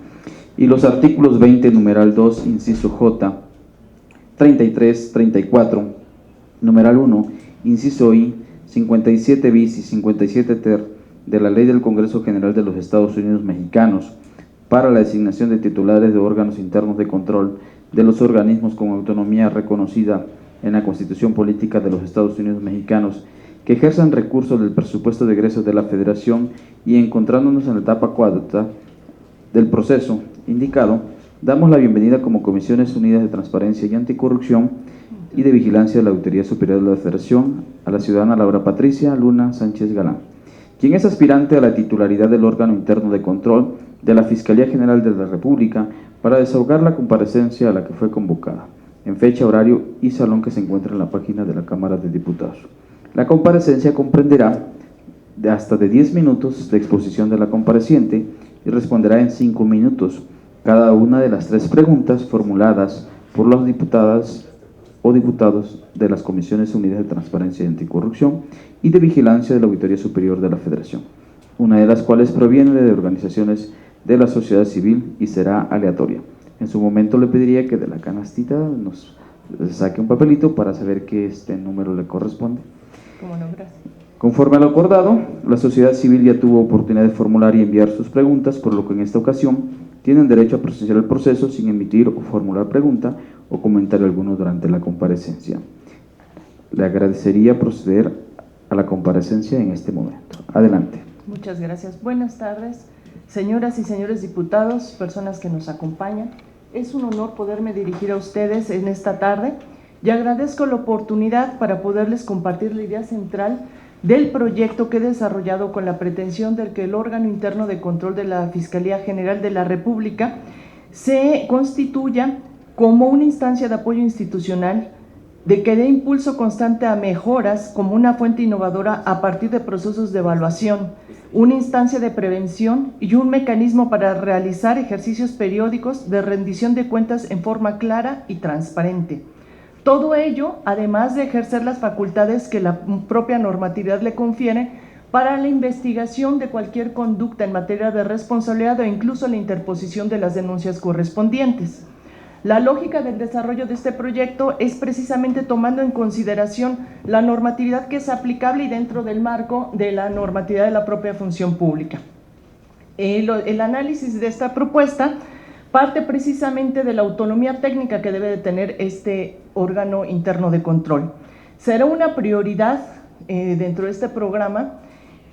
y los artículos 20, numeral 2, inciso J, 33, 34, numeral 1, inciso I, 57 bis y 57 ter de la Ley del Congreso General de los Estados Unidos Mexicanos para la designación de titulares de órganos internos de control de los organismos con autonomía reconocida en la Constitución Política de los Estados Unidos Mexicanos que ejerzan recursos del presupuesto de egresos de la Federación, y encontrándonos en la etapa cuarta del proceso indicado, damos la bienvenida como Comisiones Unidas de Transparencia y Anticorrupción y de Vigilancia de la Auditoría Superior de la Federación a la ciudadana Laura Patricia Luna Sánchez Galán, quien es aspirante a la titularidad del órgano interno de control de la Fiscalía General de la República para desahogar la comparecencia a la que fue convocada, en fecha, horario y salón que se encuentra en la página de la Cámara de Diputados. La comparecencia comprenderá hasta de 10 minutos de exposición de la compareciente y responderá en 5 minutos cada una de las 3 preguntas formuladas por las diputadas o diputados de las Comisiones Unidas de Transparencia y Anticorrupción y de Vigilancia de la Auditoría Superior de la Federación, una de las cuales proviene de organizaciones de la sociedad civil y será aleatoria. En su momento le pediría que de la canastita nos saque un papelito para saber qué número le corresponde. ¿Cómo no? Gracias. Conforme a lo acordado, la sociedad civil ya tuvo oportunidad de formular y enviar sus preguntas, por lo que en esta ocasión tienen derecho a presenciar el proceso sin emitir o formular pregunta o comentario alguno durante la comparecencia. Le agradecería proceder a la comparecencia en este momento. Adelante. Muchas gracias. Buenas tardes, señoras y señores diputados, personas que nos acompañan. Es un honor poderme dirigir a ustedes en esta tarde y agradezco la oportunidad para poderles compartir la idea central del proyecto que he desarrollado con la pretensión de que el órgano interno de control de la Fiscalía General de la República se constituya como una instancia de apoyo institucional, de que dé impulso constante a mejoras como una fuente innovadora a partir de procesos de evaluación, una instancia de prevención y un mecanismo para realizar ejercicios periódicos de rendición de cuentas en forma clara y transparente. Todo ello, además de ejercer las facultades que la propia normatividad le confiere para la investigación de cualquier conducta en materia de responsabilidad o incluso la interposición de las denuncias correspondientes. La lógica del desarrollo de este proyecto es precisamente tomando en consideración la normatividad que es aplicable y dentro del marco de la normatividad de la propia función pública. El análisis de esta propuesta parte precisamente de la autonomía técnica que debe de tener este órgano interno de control. Será una prioridad dentro de este programa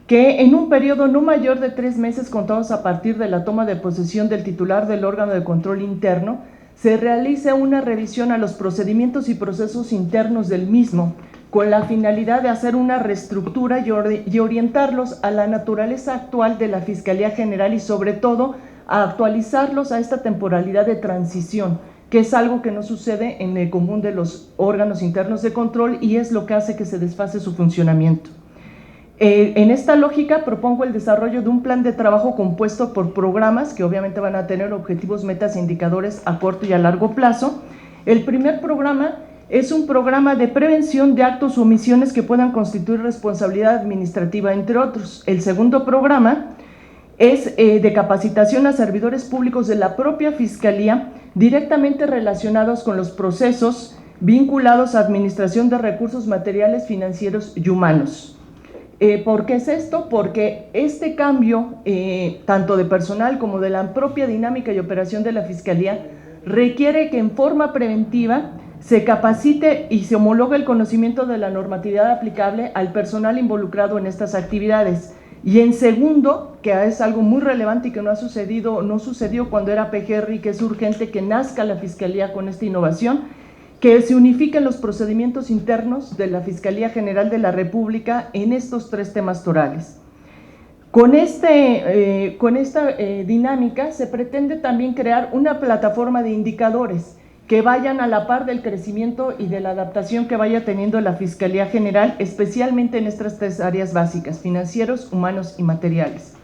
que en un periodo no mayor de 3 meses contados a partir de la toma de posesión del titular del órgano de control interno, se realice una revisión a los procedimientos y procesos internos del mismo, con la finalidad de hacer una reestructura y orientarlos a la naturaleza actual de la Fiscalía General y sobre todo a actualizarlos a esta temporalidad de transición, que es algo que no sucede en el común de los órganos internos de control y es lo que hace que se desfase su funcionamiento. En esta lógica propongo el desarrollo de un plan de trabajo compuesto por programas que obviamente van a tener objetivos, metas e indicadores a corto y a largo plazo. El primer programa es un programa de prevención de actos o omisiones que puedan constituir responsabilidad administrativa, entre otros. El segundo programa es de capacitación a servidores públicos de la propia Fiscalía directamente relacionados con los procesos vinculados a administración de recursos materiales, financieros y humanos. ¿Por qué es esto? Porque este cambio, tanto de personal como de la propia dinámica y operación de la Fiscalía, requiere que en forma preventiva se capacite y se homologue el conocimiento de la normatividad aplicable al personal involucrado en estas actividades. Y en segundo, que es algo muy relevante y que no sucedió cuando era PGR y que es urgente que nazca la Fiscalía con esta innovación, que se unifiquen los procedimientos internos de la Fiscalía General de la República en estos 3 temas torales. Con esta dinámica se pretende también crear una plataforma de indicadores que vayan a la par del crecimiento y de la adaptación que vaya teniendo la Fiscalía General, especialmente en estas 3 áreas básicas, financieros, humanos y materiales.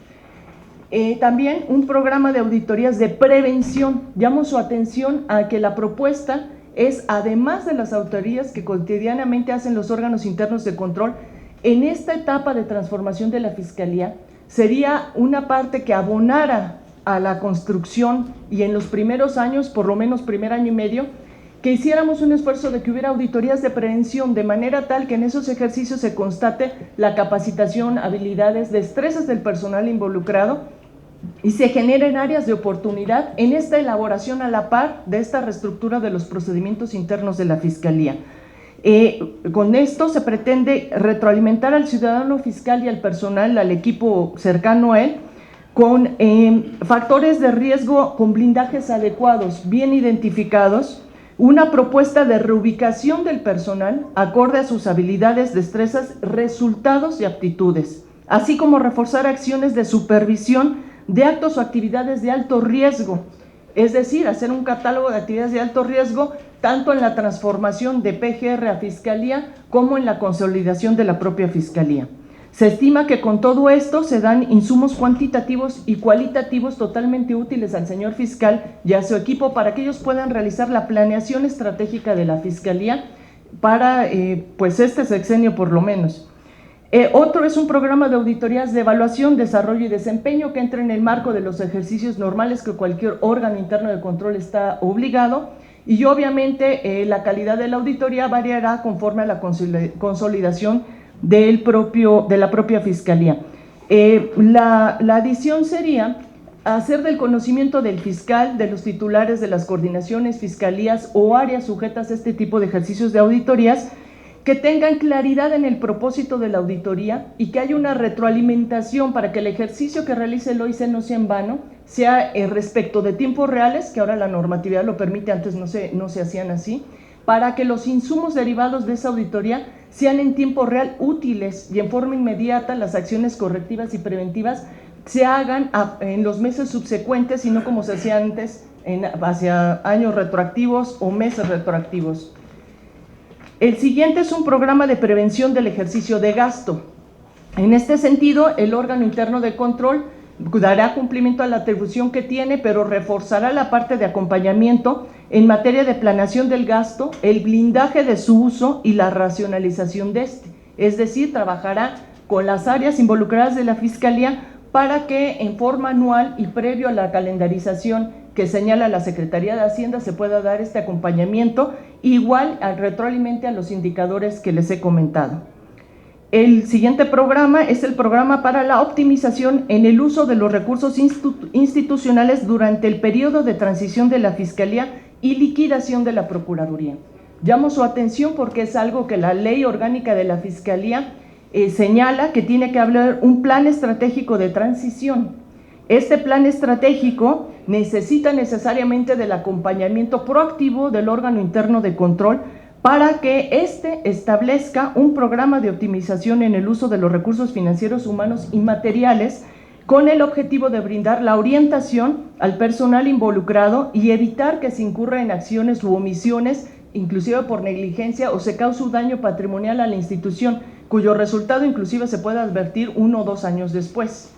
También un programa de auditorías de prevención. Llamo su atención a que la propuesta es, además de las auditorías que cotidianamente hacen los órganos internos de control, en esta etapa de transformación de la Fiscalía, sería una parte que abonara a la construcción y en los primeros años, por lo menos primer año y medio, que hiciéramos un esfuerzo de que hubiera auditorías de prevención, de manera tal que en esos ejercicios se constate la capacitación, habilidades, destrezas del personal involucrado y se generen áreas de oportunidad en esta elaboración a la par de esta reestructura de los procedimientos internos de la Fiscalía. Con esto se pretende retroalimentar al ciudadano fiscal y al personal, al equipo cercano a él, con factores de riesgo con blindajes adecuados, bien identificados, una propuesta de reubicación del personal acorde a sus habilidades, destrezas, resultados y aptitudes, así como reforzar acciones de supervisión de actos o actividades de alto riesgo, es decir, hacer un catálogo de actividades de alto riesgo tanto en la transformación de PGR a Fiscalía como en la consolidación de la propia Fiscalía. Se estima que con todo esto se dan insumos cuantitativos y cualitativos totalmente útiles al señor fiscal y a su equipo para que ellos puedan realizar la planeación estratégica de la Fiscalía para pues este sexenio por lo menos. Otro es un programa de auditorías de evaluación, desarrollo y desempeño que entra en el marco de los ejercicios normales que cualquier órgano interno de control está obligado y obviamente la calidad de la auditoría variará conforme a la consolidación de la propia Fiscalía. La adición sería hacer del conocimiento del fiscal, de los titulares de las coordinaciones, fiscalías o áreas sujetas a este tipo de ejercicios de auditorías, que tengan claridad en el propósito de la auditoría y que haya una retroalimentación para que el ejercicio que realice el OIC no sea en vano, sea respecto de tiempos reales, que ahora la normatividad lo permite, antes no se hacían así, para que los insumos derivados de esa auditoría sean en tiempo real útiles y en forma inmediata las acciones correctivas y preventivas se hagan en los meses subsecuentes y no como se hacía antes hacia años retroactivos o meses retroactivos. El siguiente es un programa de prevención del ejercicio de gasto. En este sentido, el órgano interno de control dará cumplimiento a la atribución que tiene, pero reforzará la parte de acompañamiento en materia de planeación del gasto, el blindaje de su uso y la racionalización de este. Es decir, trabajará con las áreas involucradas de la Fiscalía para que en forma anual y previo a la calendarización que señala la Secretaría de Hacienda se pueda dar este acompañamiento, igual al retroalimente a los indicadores que les he comentado. El siguiente programa es el programa para la optimización en el uso de los recursos institucionales durante el periodo de transición de la Fiscalía y liquidación de la Procuraduría. Llamo su atención porque es algo que la Ley Orgánica de la Fiscalía señala que tiene que haber un plan estratégico de transición. Este plan estratégico necesita necesariamente del acompañamiento proactivo del órgano interno de control para que éste establezca un programa de optimización en el uso de los recursos financieros, humanos y materiales con el objetivo de brindar la orientación al personal involucrado y evitar que se incurra en acciones u omisiones, inclusive por negligencia, o se cause un daño patrimonial a la institución, cuyo resultado inclusive se puede advertir 1 o 2 años después.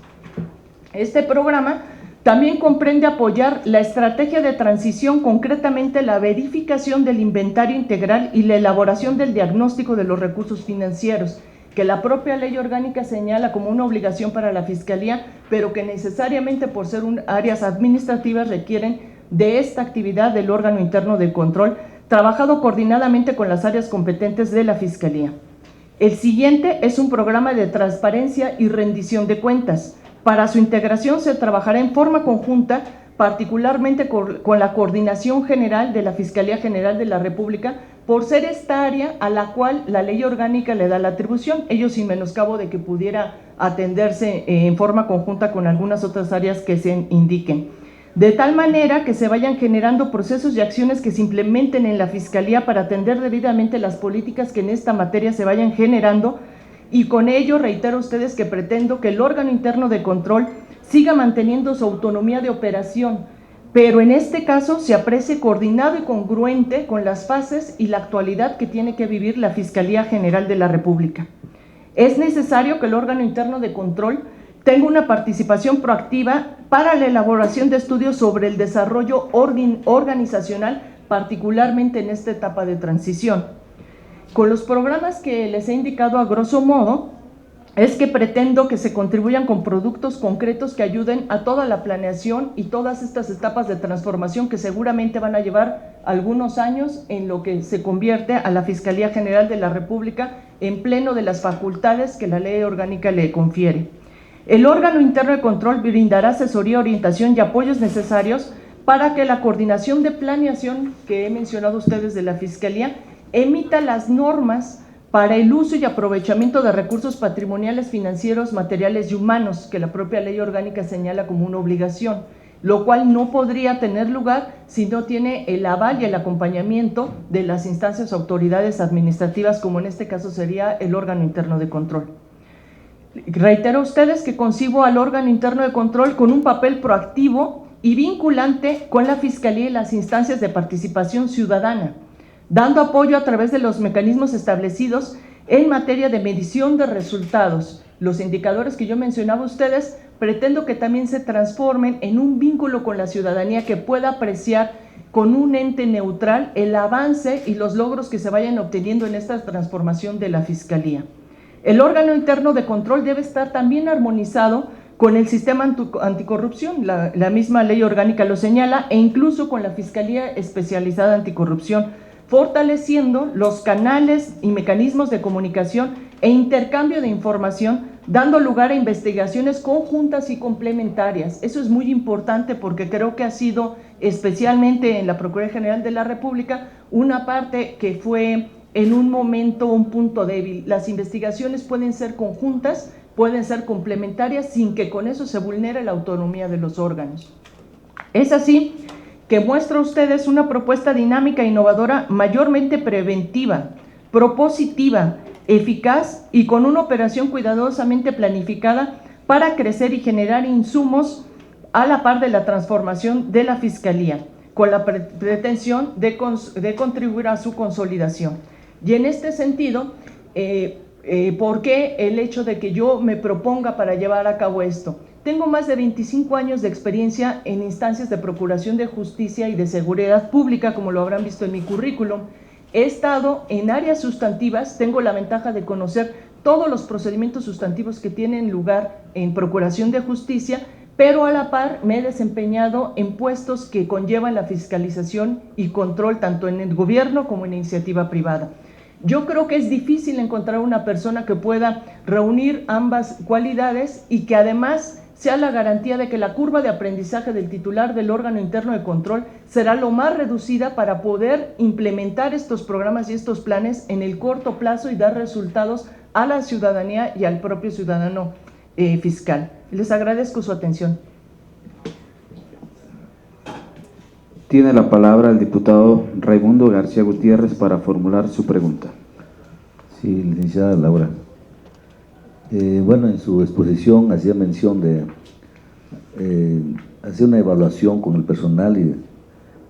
Este programa también comprende apoyar la estrategia de transición, concretamente la verificación del inventario integral y la elaboración del diagnóstico de los recursos financieros, que la propia ley orgánica señala como una obligación para la Fiscalía, pero que necesariamente por ser áreas administrativas requieren de esta actividad del órgano interno de control, trabajado coordinadamente con las áreas competentes de la Fiscalía. El siguiente es un programa de transparencia y rendición de cuentas. Para su integración se trabajará en forma conjunta, particularmente con la Coordinación General de la Fiscalía General de la República, por ser esta área a la cual la ley orgánica le da la atribución, ello sin menoscabo de que pudiera atenderse en forma conjunta con algunas otras áreas que se indiquen. De tal manera que se vayan generando procesos y acciones que se implementen en la Fiscalía para atender debidamente las políticas que en esta materia se vayan generando. Y con ello reitero a ustedes que pretendo que el órgano interno de control siga manteniendo su autonomía de operación, pero en este caso se aprecie coordinado y congruente con las fases y la actualidad que tiene que vivir la Fiscalía General de la República. Es necesario que el órgano interno de control tenga una participación proactiva para la elaboración de estudios sobre el desarrollo organizacional, particularmente en esta etapa de transición. Con los programas que les he indicado a grosso modo, es que pretendo que se contribuyan con productos concretos que ayuden a toda la planeación y todas estas etapas de transformación que seguramente van a llevar algunos años en lo que se convierte a la Fiscalía General de la República en pleno de las facultades que la ley orgánica le confiere. El órgano interno de control brindará asesoría, orientación y apoyos necesarios para que la coordinación de planeación que he mencionado a ustedes de la Fiscalía emita las normas para el uso y aprovechamiento de recursos patrimoniales, financieros, materiales y humanos, que la propia ley orgánica señala como una obligación, lo cual no podría tener lugar si no tiene el aval y el acompañamiento de las instancias o autoridades administrativas, como en este caso sería el órgano interno de control. Reitero a ustedes que concibo al órgano interno de control con un papel proactivo y vinculante con la Fiscalía y las instancias de participación ciudadana, dando apoyo a través de los mecanismos establecidos en materia de medición de resultados. Los indicadores que yo mencionaba a ustedes, pretendo que también se transformen en un vínculo con la ciudadanía que pueda apreciar con un ente neutral el avance y los logros que se vayan obteniendo en esta transformación de la Fiscalía. El órgano interno de control debe estar también armonizado con el sistema anticorrupción, la misma ley orgánica lo señala, e incluso con la Fiscalía Especializada Anticorrupción, fortaleciendo los canales y mecanismos de comunicación e intercambio de información, dando lugar a investigaciones conjuntas y complementarias. Eso es muy importante porque creo que ha sido, especialmente en la Procuraduría General de la República, una parte que fue en un momento un punto débil. Las investigaciones pueden ser conjuntas, pueden ser complementarias, sin que con eso se vulnere la autonomía de los órganos. Es así que muestra a ustedes una propuesta dinámica e innovadora, mayormente preventiva, propositiva, eficaz y con una operación cuidadosamente planificada para crecer y generar insumos a la par de la transformación de la Fiscalía, con la pretensión de contribuir a su consolidación. Y en este sentido, ¿por qué el hecho de que yo me proponga para llevar a cabo esto? Tengo más de 25 años de experiencia en instancias de procuración de justicia y de seguridad pública, como lo habrán visto en mi currículum. He estado en áreas sustantivas, tengo la ventaja de conocer todos los procedimientos sustantivos que tienen lugar en procuración de justicia, pero a la par me he desempeñado en puestos que conllevan la fiscalización y control tanto en el gobierno como en la iniciativa privada. Yo creo que es difícil encontrar una persona que pueda reunir ambas cualidades y que además sea la garantía de que la curva de aprendizaje del titular del órgano interno de control será lo más reducida para poder implementar estos programas y estos planes en el corto plazo y dar resultados a la ciudadanía y al propio ciudadano fiscal. Les agradezco su atención. Tiene la palabra el diputado Raimundo García Gutiérrez para formular su pregunta. Sí, licenciada Laura. Bueno, en su exposición hacía mención de hacer una evaluación con el personal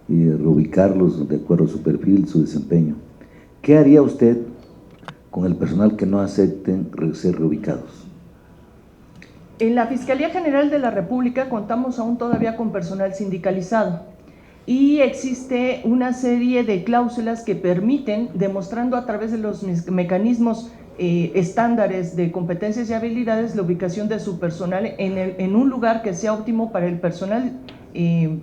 y reubicarlos de acuerdo a su perfil, su desempeño. ¿Qué haría usted con el personal que no acepten ser reubicados? En la Fiscalía General de la República contamos aún todavía con personal sindicalizado y existe una serie de cláusulas que permiten, demostrando a través de los mecanismos estándares de competencias y habilidades, la ubicación de su personal en un lugar que sea óptimo para el personal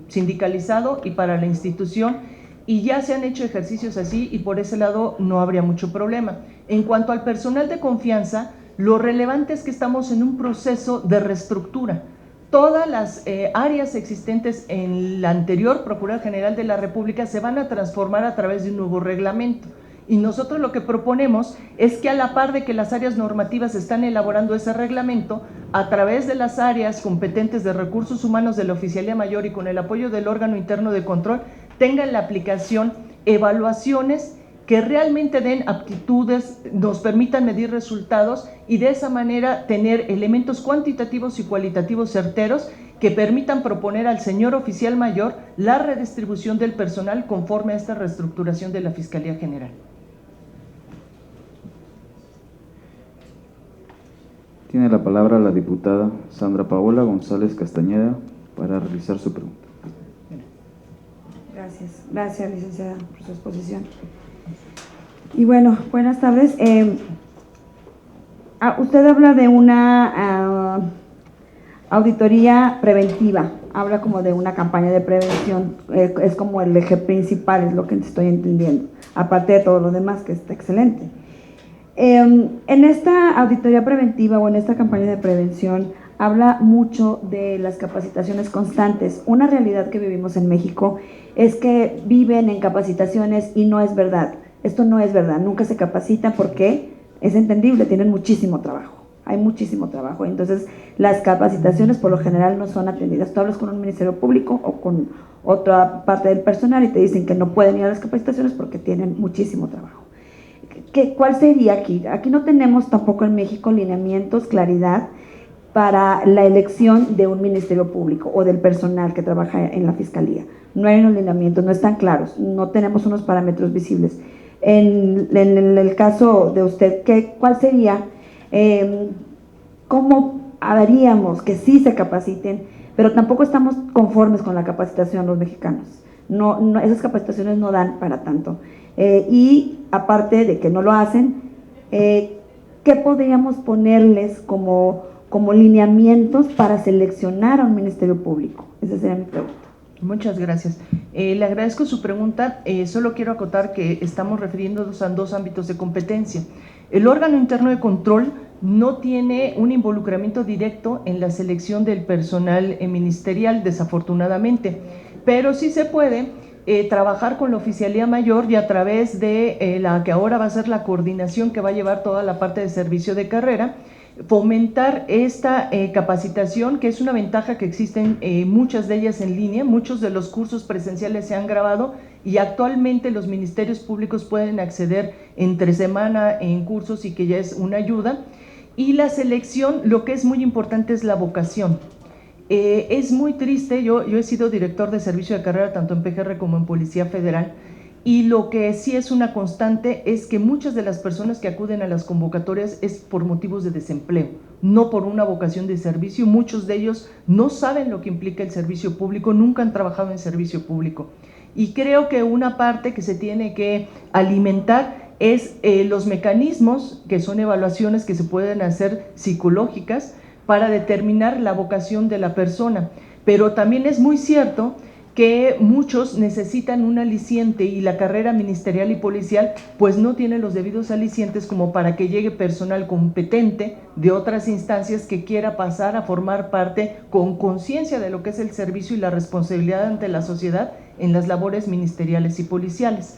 sindicalizado y para la institución, y ya se han hecho ejercicios así y por ese lado no habría mucho problema. En cuanto al personal de confianza, lo relevante es que estamos en un proceso de reestructura. Todas las áreas existentes en la anterior Procuraduría General de la República se van a transformar a través de un nuevo reglamento. Y nosotros lo que proponemos es que a la par de que las áreas normativas están elaborando ese reglamento, a través de las áreas competentes de recursos humanos de la Oficialía Mayor y con el apoyo del órgano interno de control, tengan la aplicación evaluaciones que realmente den aptitudes, nos permitan medir resultados y de esa manera tener elementos cuantitativos y cualitativos certeros que permitan proponer al señor oficial mayor la redistribución del personal conforme a esta reestructuración de la Fiscalía General. Tiene la palabra la diputada Sandra Paola González Castañeda para realizar su pregunta. Gracias licenciada por su exposición. Y bueno, buenas tardes. Usted habla de una auditoría preventiva, habla como de una campaña de prevención, es como el eje principal, es lo que estoy entendiendo, aparte de todo lo demás que está excelente. En esta auditoría preventiva o en esta campaña de prevención habla mucho de las capacitaciones constantes. Una realidad que vivimos en México es que viven en capacitaciones y no es verdad. Esto no es verdad, nunca se capacitan porque es entendible, tienen muchísimo trabajo, hay muchísimo trabajo. Entonces las capacitaciones por lo general no son atendidas. Tú hablas con un ministerio público o con otra parte del personal y te dicen que no pueden ir a las capacitaciones porque tienen muchísimo trabajo. ¿Cuál sería aquí? Aquí no tenemos tampoco en México lineamientos, claridad para la elección de un ministerio público o del personal que trabaja en la Fiscalía. No hay unos lineamientos, no están claros, no tenemos unos parámetros visibles. En el caso de usted, ¿cuál sería? ¿Cómo haríamos que sí se capaciten, pero tampoco estamos conformes con la capacitación los mexicanos? No, esas capacitaciones no dan para tanto. Y aparte de que no lo hacen, ¿qué podríamos ponerles como lineamientos para seleccionar a un ministerio público? Esa sería mi pregunta. Muchas gracias. Le agradezco su pregunta. Solo quiero acotar que estamos refiriéndonos a dos ámbitos de competencia. El órgano interno de control no tiene un involucramiento directo en la selección del personal ministerial, desafortunadamente, pero sí se puede trabajar con la Oficialía Mayor y a través de la que ahora va a ser la coordinación que va a llevar toda la parte de servicio de carrera, fomentar esta capacitación, que es una ventaja que existen muchas de ellas en línea. Muchos de los cursos presenciales se han grabado y actualmente los ministerios públicos pueden acceder entre semana en cursos y que ya es una ayuda. Y la selección, lo que es muy importante es la vocación. Es muy triste, yo he sido director de servicio de carrera tanto en PGR como en Policía Federal, y lo que sí es una constante es que muchas de las personas que acuden a las convocatorias es por motivos de desempleo, no por una vocación de servicio. Muchos de ellos no saben lo que implica el servicio público, nunca han trabajado en servicio público. Y creo que una parte que se tiene que alimentar es los mecanismos, que son evaluaciones que se pueden hacer psicológicas para determinar la vocación de la persona. Pero también es muy cierto que muchos necesitan un aliciente y la carrera ministerial y policial pues no tiene los debidos alicientes como para que llegue personal competente de otras instancias que quiera pasar a formar parte con conciencia de lo que es el servicio y la responsabilidad ante la sociedad en las labores ministeriales y policiales.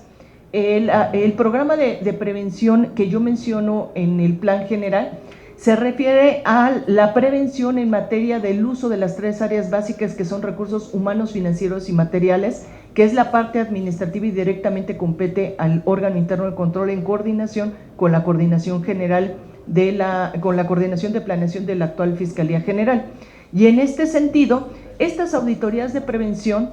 El programa de prevención que yo menciono en el plan general se refiere a la prevención en materia del uso de las tres áreas básicas que son recursos humanos, financieros y materiales, que es la parte administrativa y directamente compete al órgano interno de control en coordinación con la coordinación general con la coordinación de planeación de la actual Fiscalía General. Y en este sentido, estas auditorías de prevención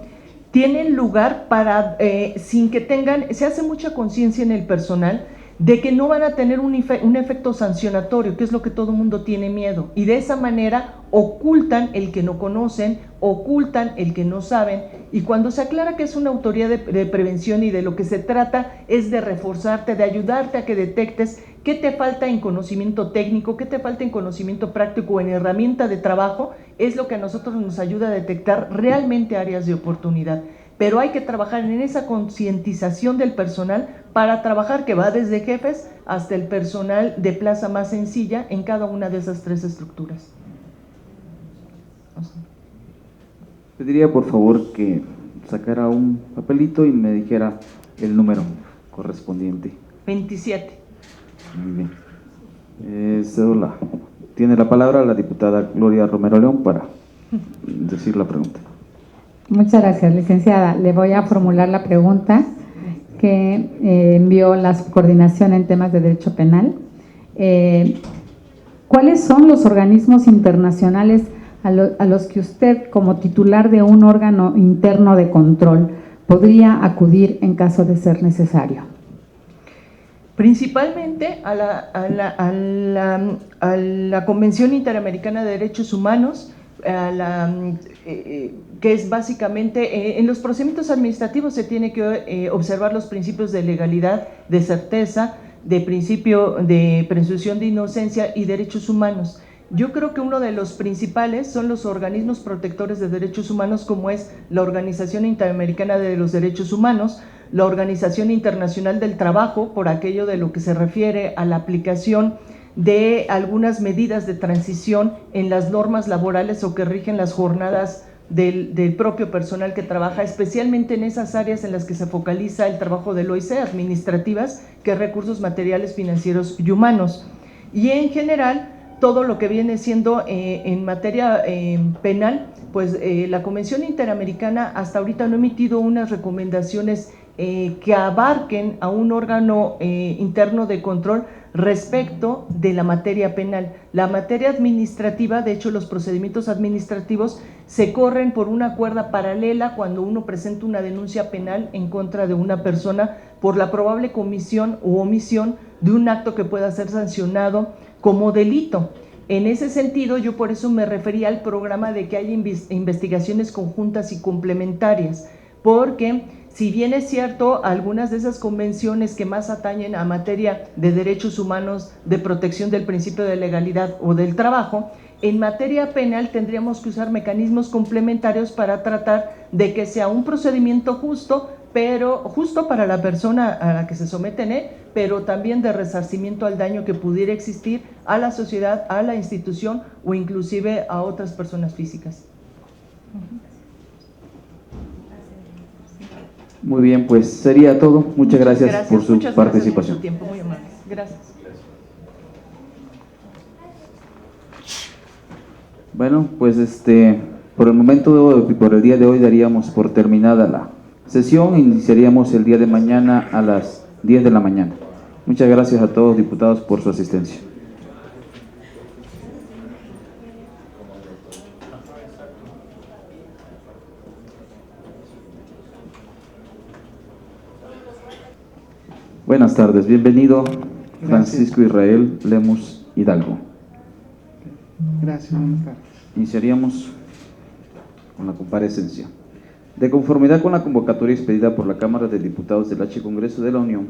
tienen lugar para, sin que se hace mucha conciencia en el personal de que no van a tener un efecto sancionatorio, que es lo que todo el mundo tiene miedo, y de esa manera ocultan el que no conocen, ocultan el que no saben, y cuando se aclara que es una autoridad de prevención y de lo que se trata es de reforzarte, de ayudarte a que detectes qué te falta en conocimiento técnico, qué te falta en conocimiento práctico, en herramienta de trabajo, es lo que a nosotros nos ayuda a detectar realmente áreas de oportunidad. Pero hay que trabajar en esa concientización del personal para trabajar, que va desde jefes hasta el personal de plaza más sencilla en cada una de esas tres estructuras. Pediría por favor que sacara un papelito y me dijera el número correspondiente. 27. Muy bien. Cédula. Tiene la palabra la diputada Gloria Romero León para decir la pregunta. Muchas gracias, licenciada. Le voy a formular la pregunta que envió la subcoordinación en temas de derecho penal. ¿Cuáles son los organismos internacionales a los que usted, como titular de un órgano interno de control, podría acudir en caso de ser necesario? Principalmente a la Convención Interamericana de Derechos Humanos, que es básicamente, en los procedimientos administrativos se tiene que observar los principios de legalidad, de certeza, de principio de presunción de inocencia y derechos humanos. Yo creo que uno de los principales son los organismos protectores de derechos humanos, como es la Organización Interamericana de los Derechos Humanos, la Organización Internacional del Trabajo, por aquello de lo que se refiere a la aplicación de algunas medidas de transición en las normas laborales o que rigen las jornadas del propio personal que trabaja, especialmente en esas áreas en las que se focaliza el trabajo del OIC, administrativas, que es recursos materiales, financieros y humanos. Y en general, todo lo que viene siendo en materia penal, pues la Convención Interamericana hasta ahorita no ha emitido unas recomendaciones que abarquen a un órgano interno de control respecto de la materia penal. La materia administrativa, de hecho los procedimientos administrativos se corren por una cuerda paralela cuando uno presenta una denuncia penal en contra de una persona por la probable comisión u omisión de un acto que pueda ser sancionado como delito. En ese sentido, yo por eso me refería al programa de que haya investigaciones conjuntas y complementarias, porque Si bien es cierto, algunas de esas convenciones que más atañen a materia de derechos humanos, de protección del principio de legalidad o del trabajo, en materia penal tendríamos que usar mecanismos complementarios para tratar de que sea un procedimiento justo, pero justo para la persona a la que se someten, pero también de resarcimiento al daño que pudiera existir a la sociedad, a la institución o inclusive a otras personas físicas. Muy bien, pues sería todo. Muchas gracias por su Muchas participación. Gracias por su tiempo, muy amables. Gracias. Bueno, pues por el momento, por el día de hoy daríamos por terminada la sesión. Iniciaríamos el día de mañana a las 10 de la mañana. Muchas gracias a todos, diputados, por su asistencia. Buenas tardes, bienvenido Francisco Israel Lemus Hidalgo. Gracias, buenas tardes. Iniciaríamos con la comparecencia. De conformidad con la convocatoria expedida por la Cámara de Diputados del H. Congreso de la Unión,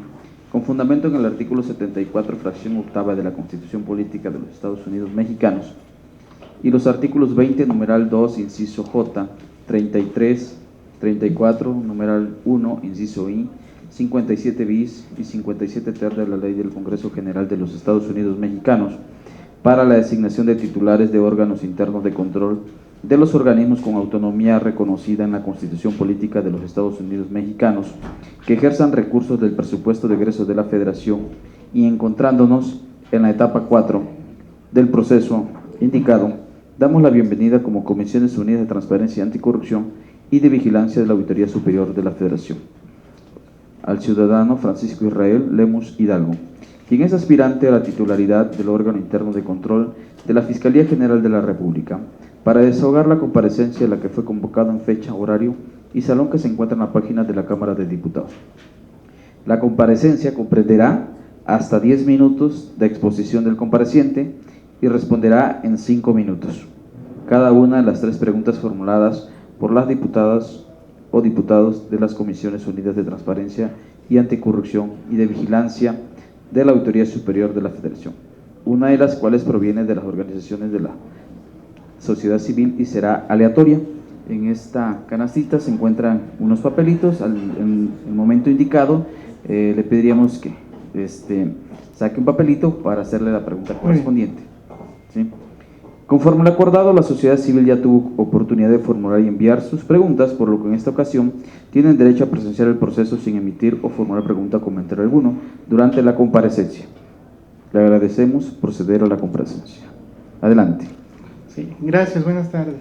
con fundamento en el artículo 74, fracción octava de la Constitución Política de los Estados Unidos Mexicanos, y los artículos 20, numeral 2, inciso J, 33, 34, numeral 1, inciso I, 57 bis y 57 ter de la Ley del Congreso General de los Estados Unidos Mexicanos para la designación de titulares de órganos internos de control de los organismos con autonomía reconocida en la Constitución Política de los Estados Unidos Mexicanos que ejerzan recursos del presupuesto de egresos de la Federación, y encontrándonos en la etapa 4 del proceso indicado, damos la bienvenida como Comisiones Unidas de Transparencia y Anticorrupción y de Vigilancia de la Auditoría Superior de la Federación al ciudadano Francisco Israel Lemus Hidalgo, quien es aspirante a la titularidad del órgano interno de control de la Fiscalía General de la República, para desahogar la comparecencia a la que fue convocado en fecha, horario y salón que se encuentra en la página de la Cámara de Diputados. La comparecencia comprenderá hasta 10 minutos de exposición del compareciente y responderá en 5 minutos cada una de las 3 preguntas formuladas por las diputadas o diputados de las Comisiones Unidas de Transparencia y Anticorrupción y de Vigilancia de la Auditoría Superior de la Federación, una de las cuales proviene de las organizaciones de la sociedad civil y será aleatoria. En esta canastita se encuentran unos papelitos. En el momento indicado le pediríamos que saque un papelito para hacerle la pregunta correspondiente. ¿Sí? Conforme al acordado, la sociedad civil ya tuvo oportunidad de formular y enviar sus preguntas, por lo que en esta ocasión tienen derecho a presenciar el proceso sin emitir o formular pregunta o comentario alguno durante la comparecencia. Le agradecemos proceder a la comparecencia. Adelante. Sí, gracias, buenas tardes.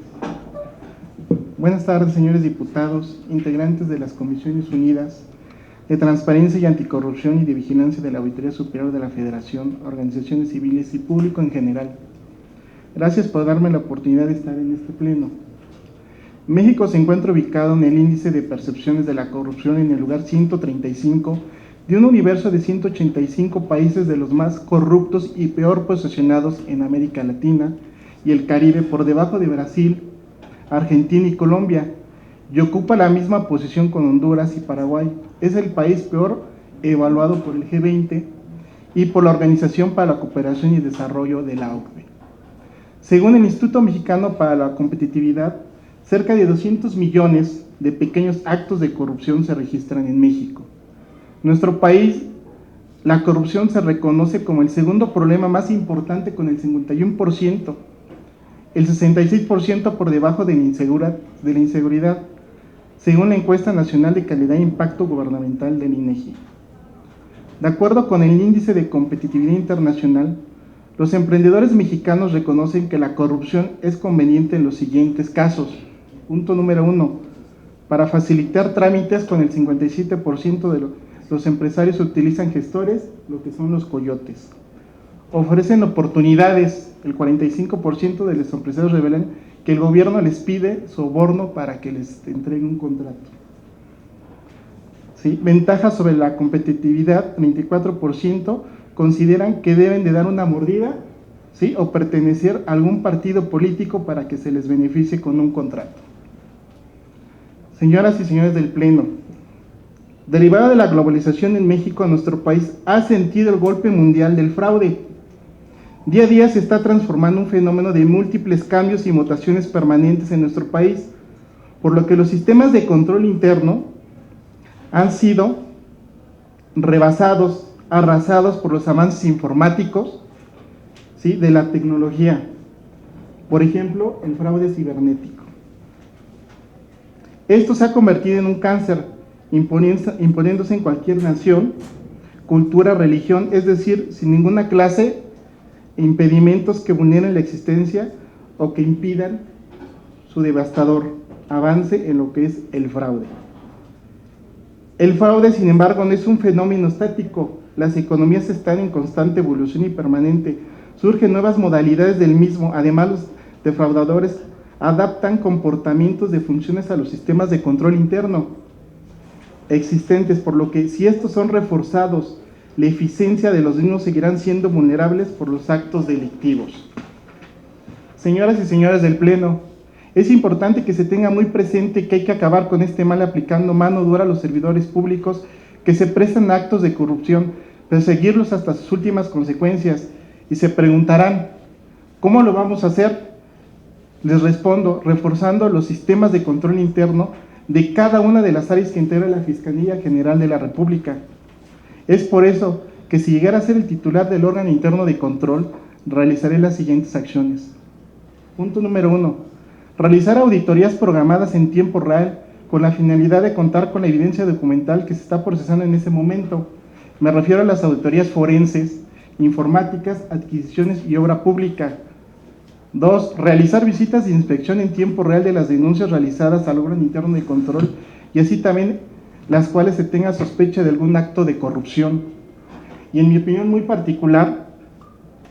Buenas tardes, señores diputados, integrantes de las Comisiones Unidas de Transparencia y Anticorrupción y de Vigilancia de la Auditoría Superior de la Federación, organizaciones civiles y público en general. Gracias por darme la oportunidad de estar en este pleno. México se encuentra ubicado en el índice de percepciones de la corrupción en el lugar 135 de un universo de 185 países de los más corruptos y peor posicionados en América Latina y el Caribe, por debajo de Brasil, Argentina y Colombia, y ocupa la misma posición con Honduras y Paraguay. Es el país peor evaluado por el G20 y por la Organización para la Cooperación y Desarrollo de la OCDE. Según el Instituto Mexicano para la Competitividad, cerca de 200 millones de pequeños actos de corrupción se registran en México. En nuestro país, la corrupción se reconoce como el segundo problema más importante con el 51%, el 66% por debajo de la inseguridad, según la Encuesta Nacional de Calidad e Impacto Gubernamental del INEGI. De acuerdo con el Índice de Competitividad Internacional, los emprendedores mexicanos reconocen que la corrupción es conveniente en los siguientes casos. Punto número 1. Para facilitar trámites, con el 57% de los empresarios utilizan gestores, lo que son los coyotes. Ofrecen oportunidades, el 45% de los empresarios revelan que el gobierno les pide soborno para que les entregue un contrato. ¿Sí? Ventajas sobre la competitividad, 24%. Consideran que deben de dar una mordida, ¿sí?, o pertenecer a algún partido político para que se les beneficie con un contrato. Señoras y señores del Pleno, Derivada de la globalización en México, nuestro país ha sentido el golpe mundial del fraude. Día a día se está transformando un fenómeno de múltiples cambios y mutaciones permanentes en nuestro país, por lo que los sistemas de control interno han sido rebasados, arrasados por los avances informáticos, ¿sí?, de la tecnología. Por ejemplo, el fraude cibernético. Esto se ha convertido en un cáncer, imponiéndose en cualquier nación, cultura, religión, es decir, sin ninguna clase de impedimentos que vulneren la existencia o que impidan su devastador avance en lo que es el fraude. El fraude, sin embargo, no es un fenómeno estático. Las economías están en constante evolución y permanente. Surgen nuevas modalidades del mismo. Además, los defraudadores adaptan comportamientos de funciones a los sistemas de control interno existentes, por lo que si estos son reforzados, la eficiencia de los mismos seguirán siendo vulnerables por los actos delictivos. Señoras y señores del Pleno, es importante que se tenga muy presente que hay que acabar con este mal aplicando mano dura a los servidores públicos que se prestan a actos de corrupción, perseguirlos hasta sus últimas consecuencias. Y se preguntarán, ¿cómo lo vamos a hacer? Les respondo, reforzando los sistemas de control interno de cada una de las áreas que integra la Fiscalía General de la República. Es por eso que si llegara a ser el titular del órgano interno de control, realizaré las siguientes acciones. Punto número 1. Realizar auditorías programadas en tiempo real con la finalidad de contar con la evidencia documental que se está procesando en ese momento. Me refiero a las auditorías forenses, informáticas, adquisiciones y obra pública. 2. Realizar visitas de inspección en tiempo real de las denuncias realizadas al órgano interno de control y así también las cuales se tenga sospecha de algún acto de corrupción. Y en mi opinión muy particular,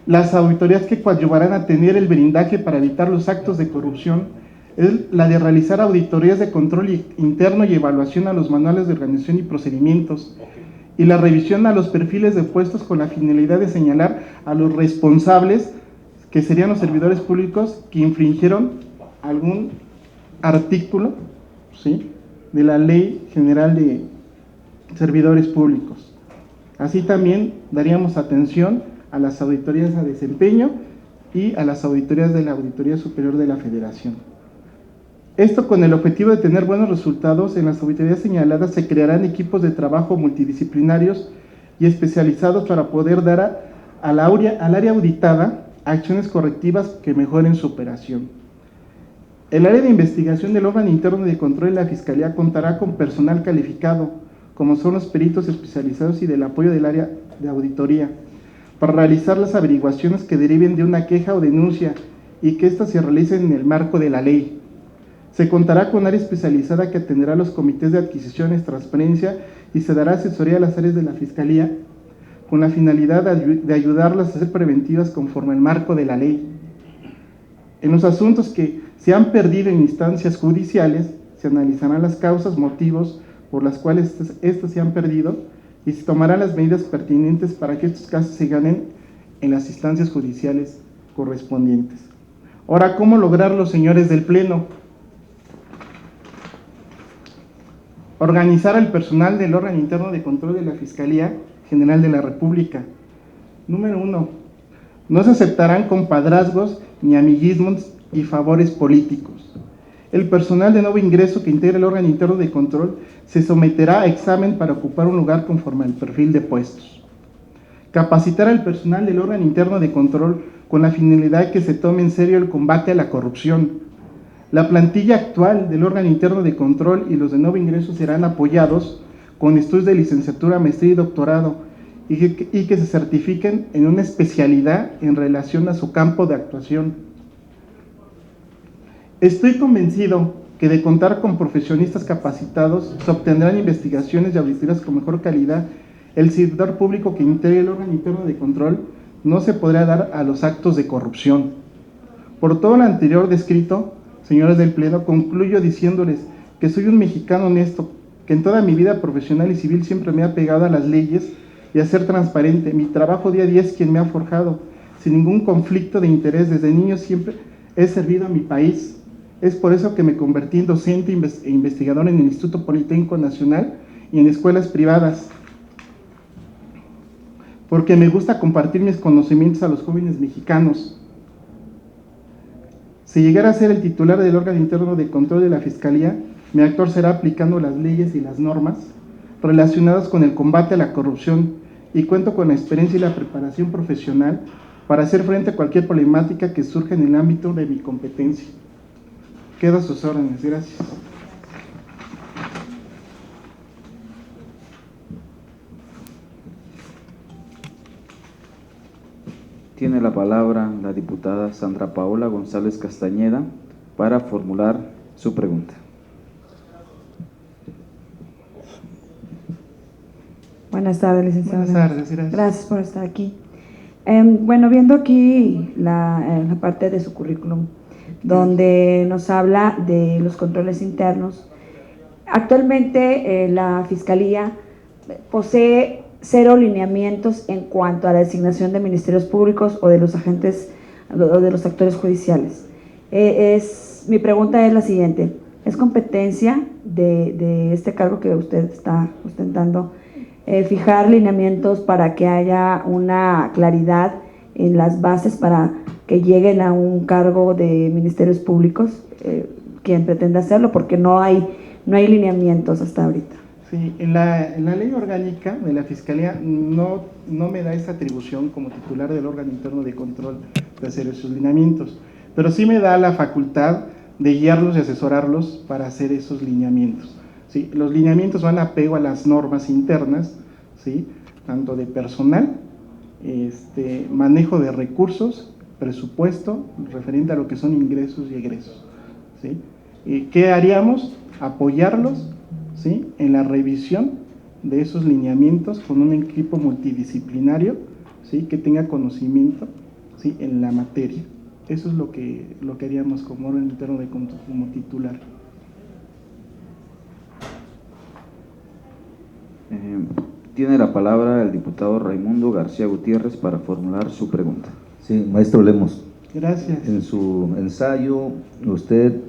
las auditorías que coadyuvarán a tener el blindaje para evitar los actos de corrupción es la de realizar auditorías de control interno y evaluación a los manuales de organización y procedimientos, y la revisión a los perfiles de puestos con la finalidad de señalar a los responsables, que serían los servidores públicos que infringieron algún artículo, ¿sí?, de la Ley General de Servidores Públicos. Así también daríamos atención a las auditorías a desempeño y a las auditorías de la Auditoría Superior de la Federación. Esto con el objetivo de tener buenos resultados. En las auditorías señaladas se crearán equipos de trabajo multidisciplinarios y especializados para poder dar al área auditada acciones correctivas que mejoren su operación. El área de investigación del órgano interno de control de la Fiscalía contará con personal calificado, como son los peritos especializados y del apoyo del área de auditoría, para realizar las averiguaciones que deriven de una queja o denuncia y que éstas se realicen en el marco de la ley. Se contará con área especializada que atenderá a los comités de adquisiciones, transparencia y se dará asesoría a las áreas de la Fiscalía con la finalidad de ayudarlas a ser preventivas conforme al marco de la ley. En los asuntos que se han perdido en instancias judiciales, se analizarán las causas, motivos por las cuales estas se han perdido y se tomarán las medidas pertinentes para que estos casos se ganen en las instancias judiciales correspondientes. Ahora, ¿cómo lograrlo, señores del Pleno? Organizar al personal del órgano interno de control de la Fiscalía General de la República. Número 1. No se aceptarán compadrazgos ni amiguismos y favores políticos. El personal de nuevo ingreso que integra el órgano interno de control se someterá a examen para ocupar un lugar conforme al perfil de puestos. Capacitar al personal del órgano interno de control con la finalidad de que se tome en serio el combate a la corrupción. La plantilla actual del órgano interno de control y los de nuevo ingreso serán apoyados con estudios de licenciatura, maestría y doctorado y que se certifiquen en una especialidad en relación a su campo de actuación. Estoy convencido que de contar con profesionistas capacitados se obtendrán investigaciones y auditorías con mejor calidad. El servidor público que integre el órgano interno de control no se podrá dar a los actos de corrupción. Por todo lo anterior descrito, señores del Pleno, concluyo diciéndoles que soy un mexicano honesto, que en toda mi vida profesional y civil siempre me ha pegado a las leyes y a ser transparente. Mi trabajo día a día es quien me ha forjado, sin ningún conflicto de interés. Desde niño siempre he servido a mi país. Es por eso que me convertí en docente e investigador en el Instituto Politécnico Nacional y en escuelas privadas, porque me gusta compartir mis conocimientos a los jóvenes mexicanos. Si llegara a ser el titular del órgano interno de control de la Fiscalía, mi actor será aplicando las leyes y las normas relacionadas con el combate a la corrupción, y cuento con la experiencia y la preparación profesional para hacer frente a cualquier problemática que surja en el ámbito de mi competencia. Quedo a sus órdenes. Gracias. Tiene la palabra la diputada Sandra Paola González Castañeda para formular su pregunta. Buenas tardes, licenciada. Buenas tardes, gracias. Gracias por estar aquí. Bueno, viendo aquí la parte de su currículum, donde nos habla de los controles internos, actualmente la Fiscalía posee 0 lineamientos en cuanto a la designación de ministerios públicos o de los agentes o de los actores judiciales. Mi pregunta es la siguiente: ¿es competencia de este cargo que usted está ostentando fijar lineamientos para que haya una claridad en las bases para que lleguen a un cargo de ministerios públicos, quien pretende hacerlo, porque no hay lineamientos hasta ahorita? Sí, en la ley orgánica de la Fiscalía no me da esa atribución como titular del órgano interno de control de hacer esos lineamientos, pero sí me da la facultad de guiarlos y asesorarlos para hacer esos lineamientos. ¿Sí? Los lineamientos van a apego a las normas internas, ¿sí? Tanto de personal, manejo de recursos, presupuesto, referente a lo que son ingresos y egresos, ¿sí? ¿Qué haríamos? Apoyarlos, ¿sí? En la revisión de esos lineamientos con un equipo multidisciplinario, ¿sí? Que tenga conocimiento, ¿sí? En la materia. Eso es lo que haríamos como órgano interno de control, como titular. Tiene la palabra el diputado Raimundo García Gutiérrez para formular su pregunta. Sí, maestro Lemos. Gracias. En su ensayo, usted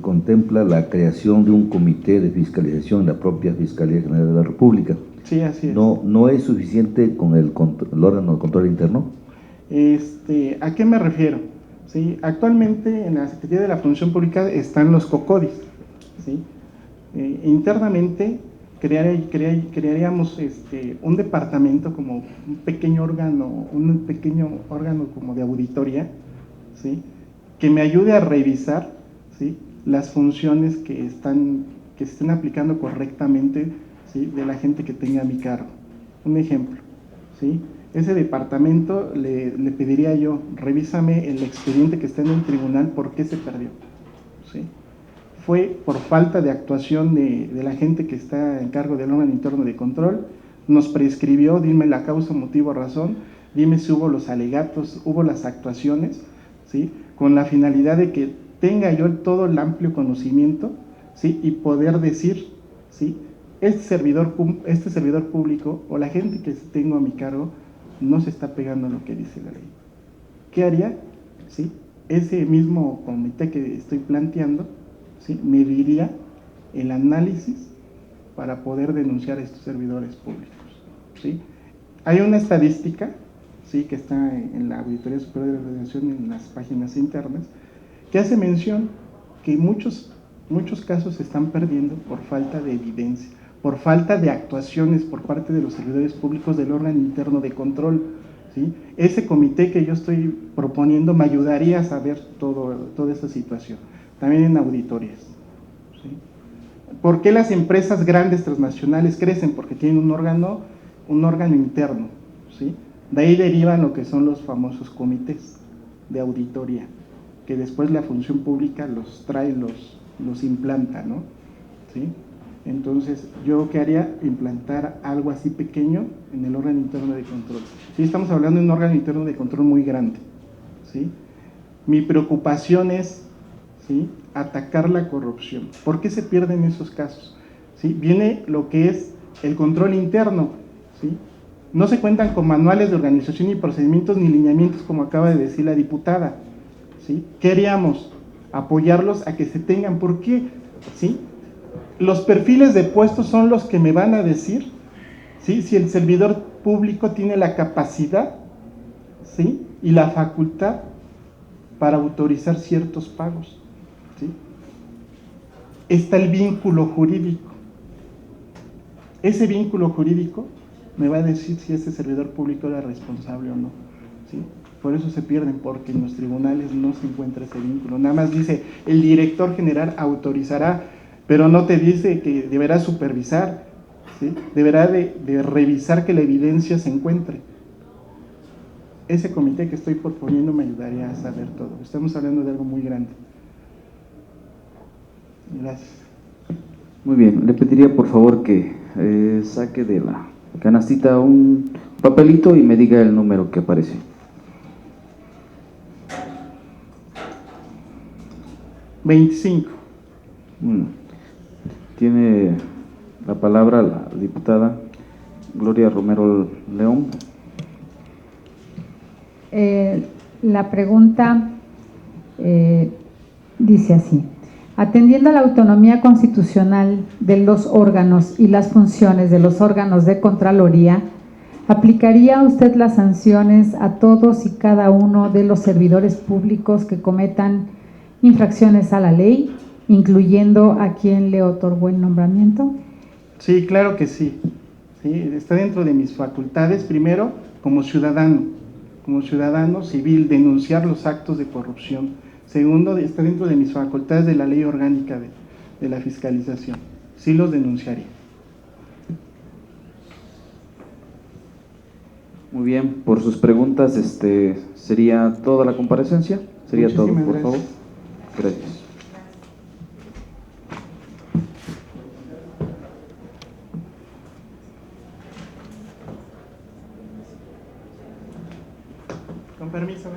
contempla la creación de un comité de fiscalización en la propia Fiscalía General de la República. Sí, así es. ¿No es suficiente con el órgano de control interno? ¿A qué me refiero? ¿Sí? Actualmente en la Secretaría de la Función Pública están los COCODIS, ¿sí? Internamente crearíamos un departamento, como un pequeño órgano como de auditoría, ¿sí? Que me ayude a revisar, ¿sí? Las funciones que se estén aplicando correctamente, ¿sí? De la gente que tenga a mi cargo. Un ejemplo, ¿sí? Ese departamento le pediría yo: revísame el expediente que está en el tribunal, ¿por qué se perdió? ¿Sí? Fue por falta de actuación de la gente que está en cargo del órgano interno de control, nos prescribió, dime la causa, motivo, razón, dime si hubo los alegatos, hubo las actuaciones, ¿sí? Con la finalidad de que tenga yo todo el amplio conocimiento, ¿sí? Y poder decir, ¿sí? Este servidor público o la gente que tengo a mi cargo no se está pegando a lo que dice la ley. ¿Qué haría? ¿Sí? Ese mismo comité que estoy planteando, ¿sí? Mediría el análisis para poder denunciar a estos servidores públicos, ¿sí? Hay una estadística, ¿sí? Que está en la Auditoría Superior de la Federación, en las páginas internas, que hace mención que muchos casos se están perdiendo por falta de evidencia, por falta de actuaciones por parte de los servidores públicos del órgano interno de control, ¿sí? Ese comité que yo estoy proponiendo me ayudaría a saber toda esa situación, también en auditorías, ¿sí? ¿Por qué las empresas grandes transnacionales crecen? Porque tienen un órgano interno, ¿sí? De ahí derivan lo que son los famosos comités de auditoría, que después la función pública los trae, los implanta, ¿no? ¿Sí? Entonces, ¿yo qué haría? Implantar algo así pequeño en el órgano interno de control. Sí, estamos hablando de un órgano interno de control muy grande, ¿sí? Mi preocupación es, ¿sí? Atacar la corrupción. ¿Por qué se pierden esos casos? ¿Sí? Viene lo que es el control interno, ¿sí? No se cuentan con manuales de organización y procedimientos ni lineamientos, como acaba de decir la diputada, ¿sí? ¿Qué haríamos? Apoyarlos a que se tengan. ¿Por qué? ¿Sí? los perfiles de puestos son los que me van a decir, ¿sí?, si el servidor público tiene la capacidad, ¿sí?, y la facultad para autorizar ciertos pagos, ¿sí? Está el vínculo jurídico. Ese vínculo jurídico me va a decir si ese servidor público era responsable o no, ¿sí? Por eso se pierden, porque en los tribunales no se encuentra ese vínculo. Nada más dice, el director general autorizará, pero no te dice que deberá supervisar, ¿sí? Deberá de revisar que la evidencia se encuentre. Ese comité que estoy proponiendo me ayudaría a saber todo. Estamos hablando de algo muy grande. Gracias. Muy bien, le pediría por favor que saque de la canastita un papelito y me diga el número que aparece. $25. Tiene la palabra la diputada Gloria Romero León. La pregunta dice así: atendiendo a la autonomía constitucional de los órganos y las funciones de los órganos de Contraloría, ¿aplicaría usted las sanciones a todos y cada uno de los servidores públicos que cometan infracciones a la ley, incluyendo a quien le otorgó el nombramiento? Sí, claro que sí. Sí, está dentro de mis facultades, primero, como ciudadano civil, denunciar los actos de corrupción. Segundo, está dentro de mis facultades de la ley orgánica de la fiscalización. Sí los denunciaría. Muy bien, por sus preguntas, ¿sería toda la comparecencia? Sería todo, Muchísimas por favor. gracias. Gracias. Con permiso.